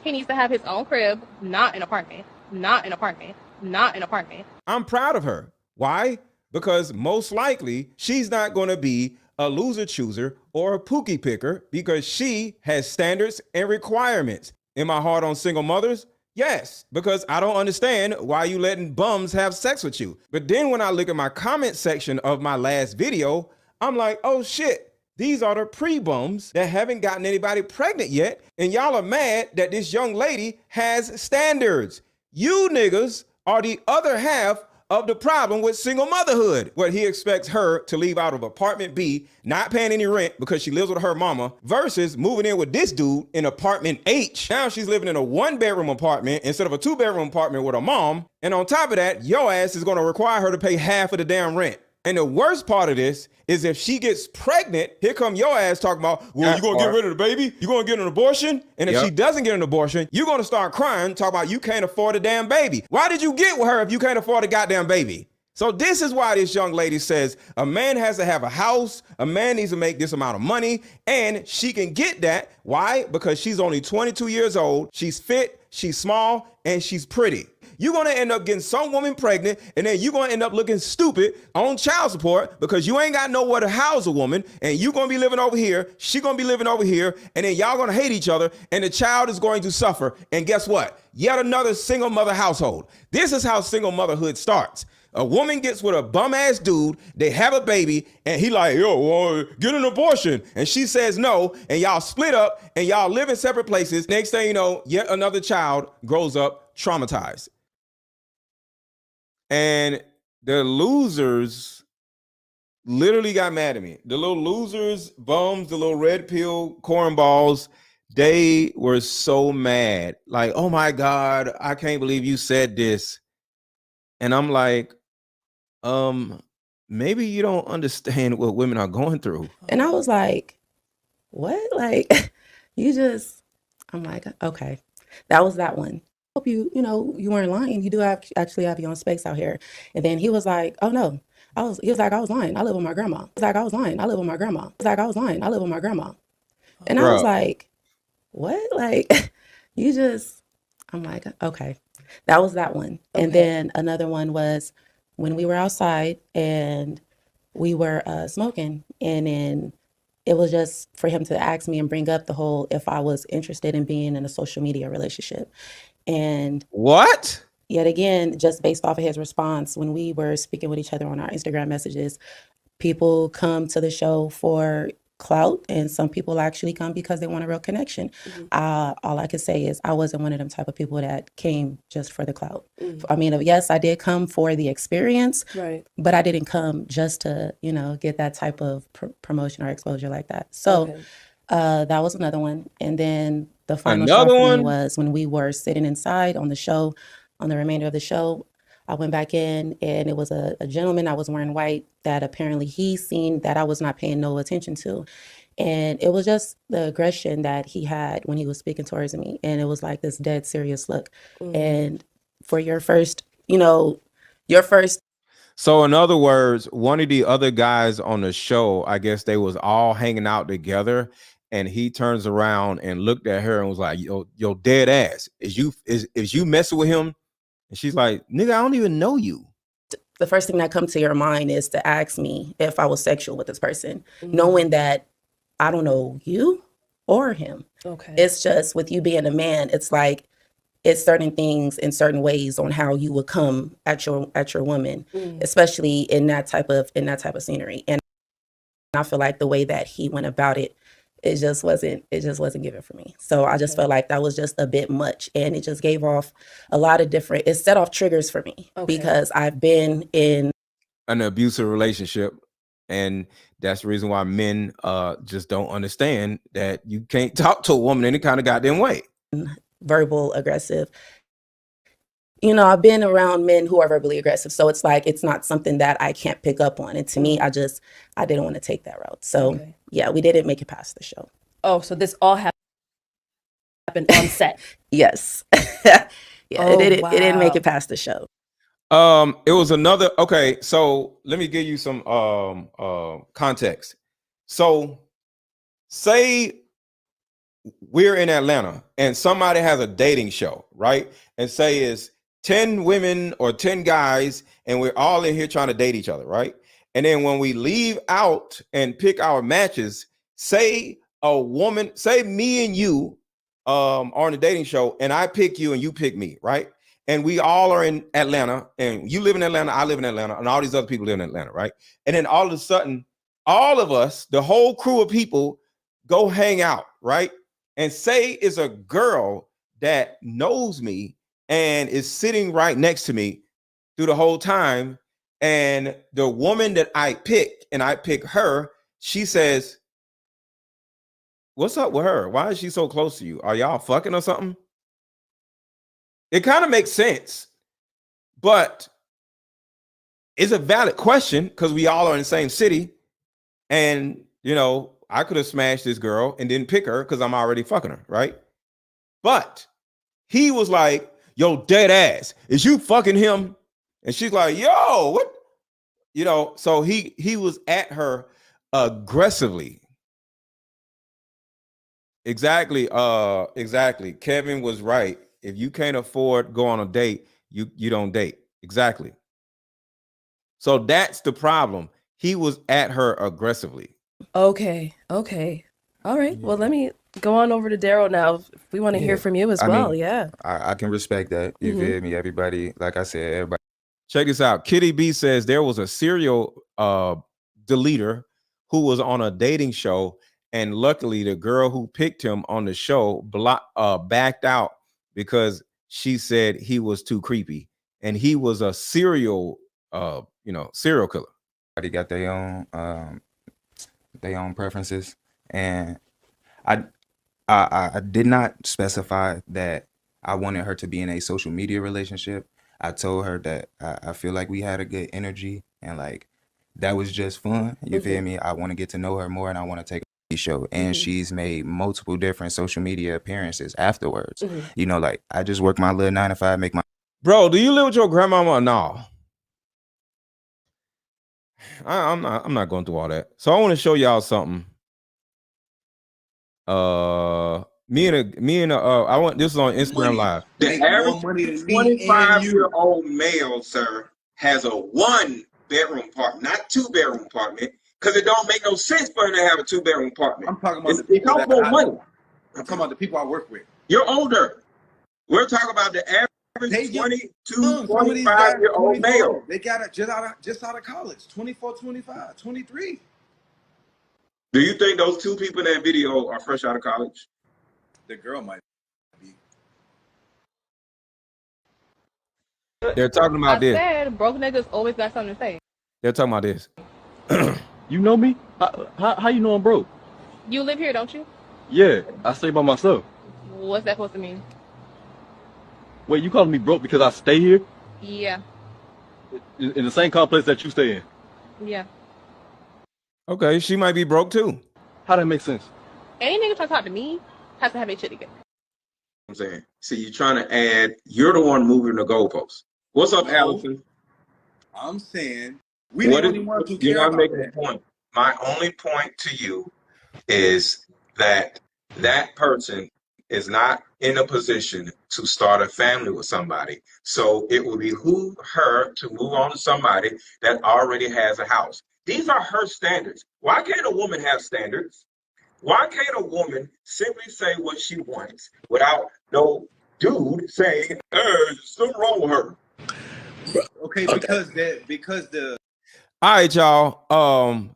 He needs to have his own crib, not an apartment. Not an apartment. Not an apartment. I'm proud of her. Why? Because most likely she's not going to be a loser chooser or a pookie picker because she has standards and requirements. Am I hard on single mothers? Yes, because I don't understand why you letting bums have sex with you. But then when I look at my comment section of my last video, I'm like, oh shit, these are the pre-bums that haven't gotten anybody pregnant yet. And y'all are mad that this young lady has standards. You niggas are the other half of the problem with single motherhood. What he expects her to leave out of apartment B, not paying any rent because she lives with her mama, versus moving in with this dude in apartment H. Now she's living in a 1-bedroom apartment instead of a 2-bedroom apartment with her mom. And on top of that, your ass is gonna require her to pay half of the damn rent. And the worst part of this is if she gets pregnant, here come your ass talking about, well, you gonna get rid of the baby? You gonna get an abortion? And if she doesn't get an abortion, you're gonna start crying, talking about you can't afford a damn baby. Why did you get with her if you can't afford a goddamn baby? So this is why this young lady says a man has to have a house, a man needs to make this amount of money, and she can get that. Why? Because she's only 22 years old, she's fit, she's small, and she's pretty. You're going to end up getting some woman pregnant, and then you're going to end up looking stupid on child support because you ain't got nowhere to house a woman, and you're going to be living over here, she going to be living over here, and then y'all going to hate each other, and the child is going to suffer. And guess what? Yet another single mother household. This is how single motherhood starts. A woman gets with a bum-ass dude, they have a baby, and he like, yo, get an abortion. And she says no, and y'all split up, and y'all live in separate places. Next thing you know, yet another child grows up traumatized. And the losers literally got mad at me. The little losers, bums, the little red pill cornballs, they were so mad. Like, oh my God, I can't believe you said this. And I'm like, maybe you don't understand what women are going through. And I was like, what? Like, I'm like, okay, that was that one. Hope you weren't lying. You do actually have your own space out here. And then he was like, oh no, he was like, I was lying. I live with my grandma. He was like, I was lying. I live with my grandma. He was like, I was lying. I live with my grandma. And I was like, what? Like, I'm like, okay, that was that one. Okay. And then another one was when we were outside and we were smoking, and then it was just for him to ask me and bring up the whole, if I was interested in being in a social media relationship. And what? Yet again, just based off of his response, when we were speaking with each other on our Instagram messages, people come to the show for clout, and some people actually come because they want a real connection. All I can say is I wasn't one of them type of people that came just for the clout. I mean, yes, I did come for the experience, Right. but I didn't come just to, get that type of promotion or exposure like that. So Okay. that was another one. And then the final Another straw for me one? was when we were sitting inside on the show, on the remainder of the show. I went back in, and it was a gentleman that was wearing white that apparently he seen that I was not paying no attention to. And it was just the aggression that he had when he was speaking towards me. And it was like this dead serious look. And for your first, your first. So in other words, one of the other guys on the show, I guess they was all hanging out together, and he turns around and looked at her and was like, yo dead ass, is you messing with him? And she's like, nigga, I don't even know you. The first thing that comes to your mind is to ask me if I was sexual with this person, knowing that I don't know you or him. Okay. It's just with you being a man, it's like it's certain things in certain ways on how you would come at your woman, especially in that type of scenery. And I feel like the way that he went about it, it just wasn't given for me. So I just felt like that was just a bit much, and it just gave off a lot of different. It set off triggers for me because I've been in an abusive relationship, and that's the reason why men just don't understand that you can't talk to a woman any kind of goddamn way. Verbal aggressive. I've been around men who are verbally aggressive, so it's like it's not something that I can't pick up on. And to me, I didn't want to take that route. So yeah, we didn't make it past the show. Oh, so this all happened on set. Yes. It didn't make it past the show. It was another. Okay, so let me give you some context. So say we're in Atlanta and somebody has a dating show, right? And say it's 10 women or 10 guys, and we're all in here trying to date each other, right? And then when we leave out and pick our matches, say me and you are on a dating show, and I pick you and you pick me, right? And we all are in Atlanta, and you live in Atlanta, I live in Atlanta, and all these other people live in Atlanta, right? And then all of a sudden, all of us, the whole crew of people, go hang out, right? And say it's a girl that knows me and is sitting right next to me through the whole time. And the woman that I pick, and I pick her, she says, what's up with her? Why is she so close to you? Are y'all fucking or something? It kind of makes sense, but it's a valid question because we all are in the same city. And, I could have smashed this girl and didn't pick her because I'm already fucking her, right? But he was like, yo, dead ass, is you fucking him? And she's like, yo, what? So he was at her aggressively. Exactly. Kevin was right. If you can't afford go on a date, you don't date. Exactly. So that's the problem. He was at her aggressively. Okay. All right. Well, let me go on over to Daryl now. We want to hear from you as well. Mean, yeah. I can respect that. You feel me? Everybody, like I said, everybody. Check this out. Kitty B says there was a serial deleter who was on a dating show, and luckily the girl who picked him on the show backed out because she said he was too creepy, and he was a serial killer. Everybody got their own preferences, and I did not specify that I wanted her to be in a social media relationship. I told her that I feel like we had a good energy, and like that was just fun. You feel me? I want to get to know her more, and I want to take a show. And she's made multiple different social media appearances afterwards. Like I just work my little 9 to 5, make my. Bro, do you live with your grandmama or no? I'm not going through all that. So I want to show y'all something. I want this is on Instagram Live. The average 25-year-old male, sir, has a 1-bedroom apartment, not 2-bedroom apartment, because it don't make no sense for him to have a 2-bedroom apartment. I'm talking about the people that more money. I'm talking about the people I work with. You're older. We're talking about the average 22, 25-year-old male. They got it just out of college, 24, 25, 23. Do you think those two people in that video are fresh out of college? The girl might be. They're talking about I this. said broke niggas always got something to say. They're talking about this. You know me? How you know I'm broke? You live here, don't you? Yeah, I stay by myself. What's that supposed to mean? Wait, you calling me broke because I stay here Yeah. in the same complex that you stay in? Yeah. Okay, she might be broke too. How that make sense? Any nigga trying to talk to me has to have a shit together. I'm saying. See, you're trying to add. You're the one moving the goalposts. What's up, Allison? I'm saying we the only ones who You're care not about making that. a point. My only point to you is that that person is not in a position to start a family with somebody. So it will behoove her to move on to somebody that already has a house. These are her standards. Why can't a woman have standards? Why can't a woman simply say what she wants without no dude saying, there's something wrong with her? Okay, because the All right, y'all.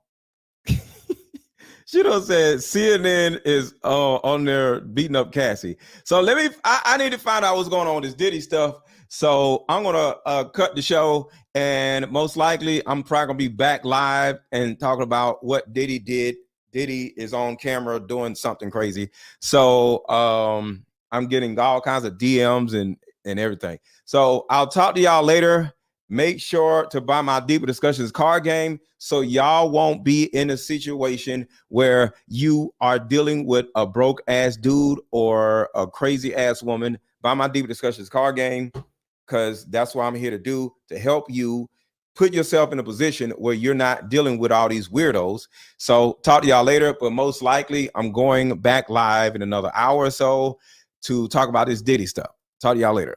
She done said CNN is on there beating up Cassie. So let me. I need to find out what's going on with this Diddy stuff. So I'm gonna cut the show, and most likely I'm probably gonna be back live and talking about what Diddy did. Diddy is on camera doing something crazy. So I'm getting all kinds of DMs and everything. So I'll talk to y'all later. Make sure to buy my Deeper Discussions card game so y'all won't be in a situation where you are dealing with a broke ass dude or a crazy ass woman. Buy my Deeper Discussions card game, because that's what I'm here to do, to help you put yourself in a position where you're not dealing with all these weirdos. So talk to y'all later, but most likely I'm going back live in another hour or so to talk about this Diddy stuff. Talk to y'all later.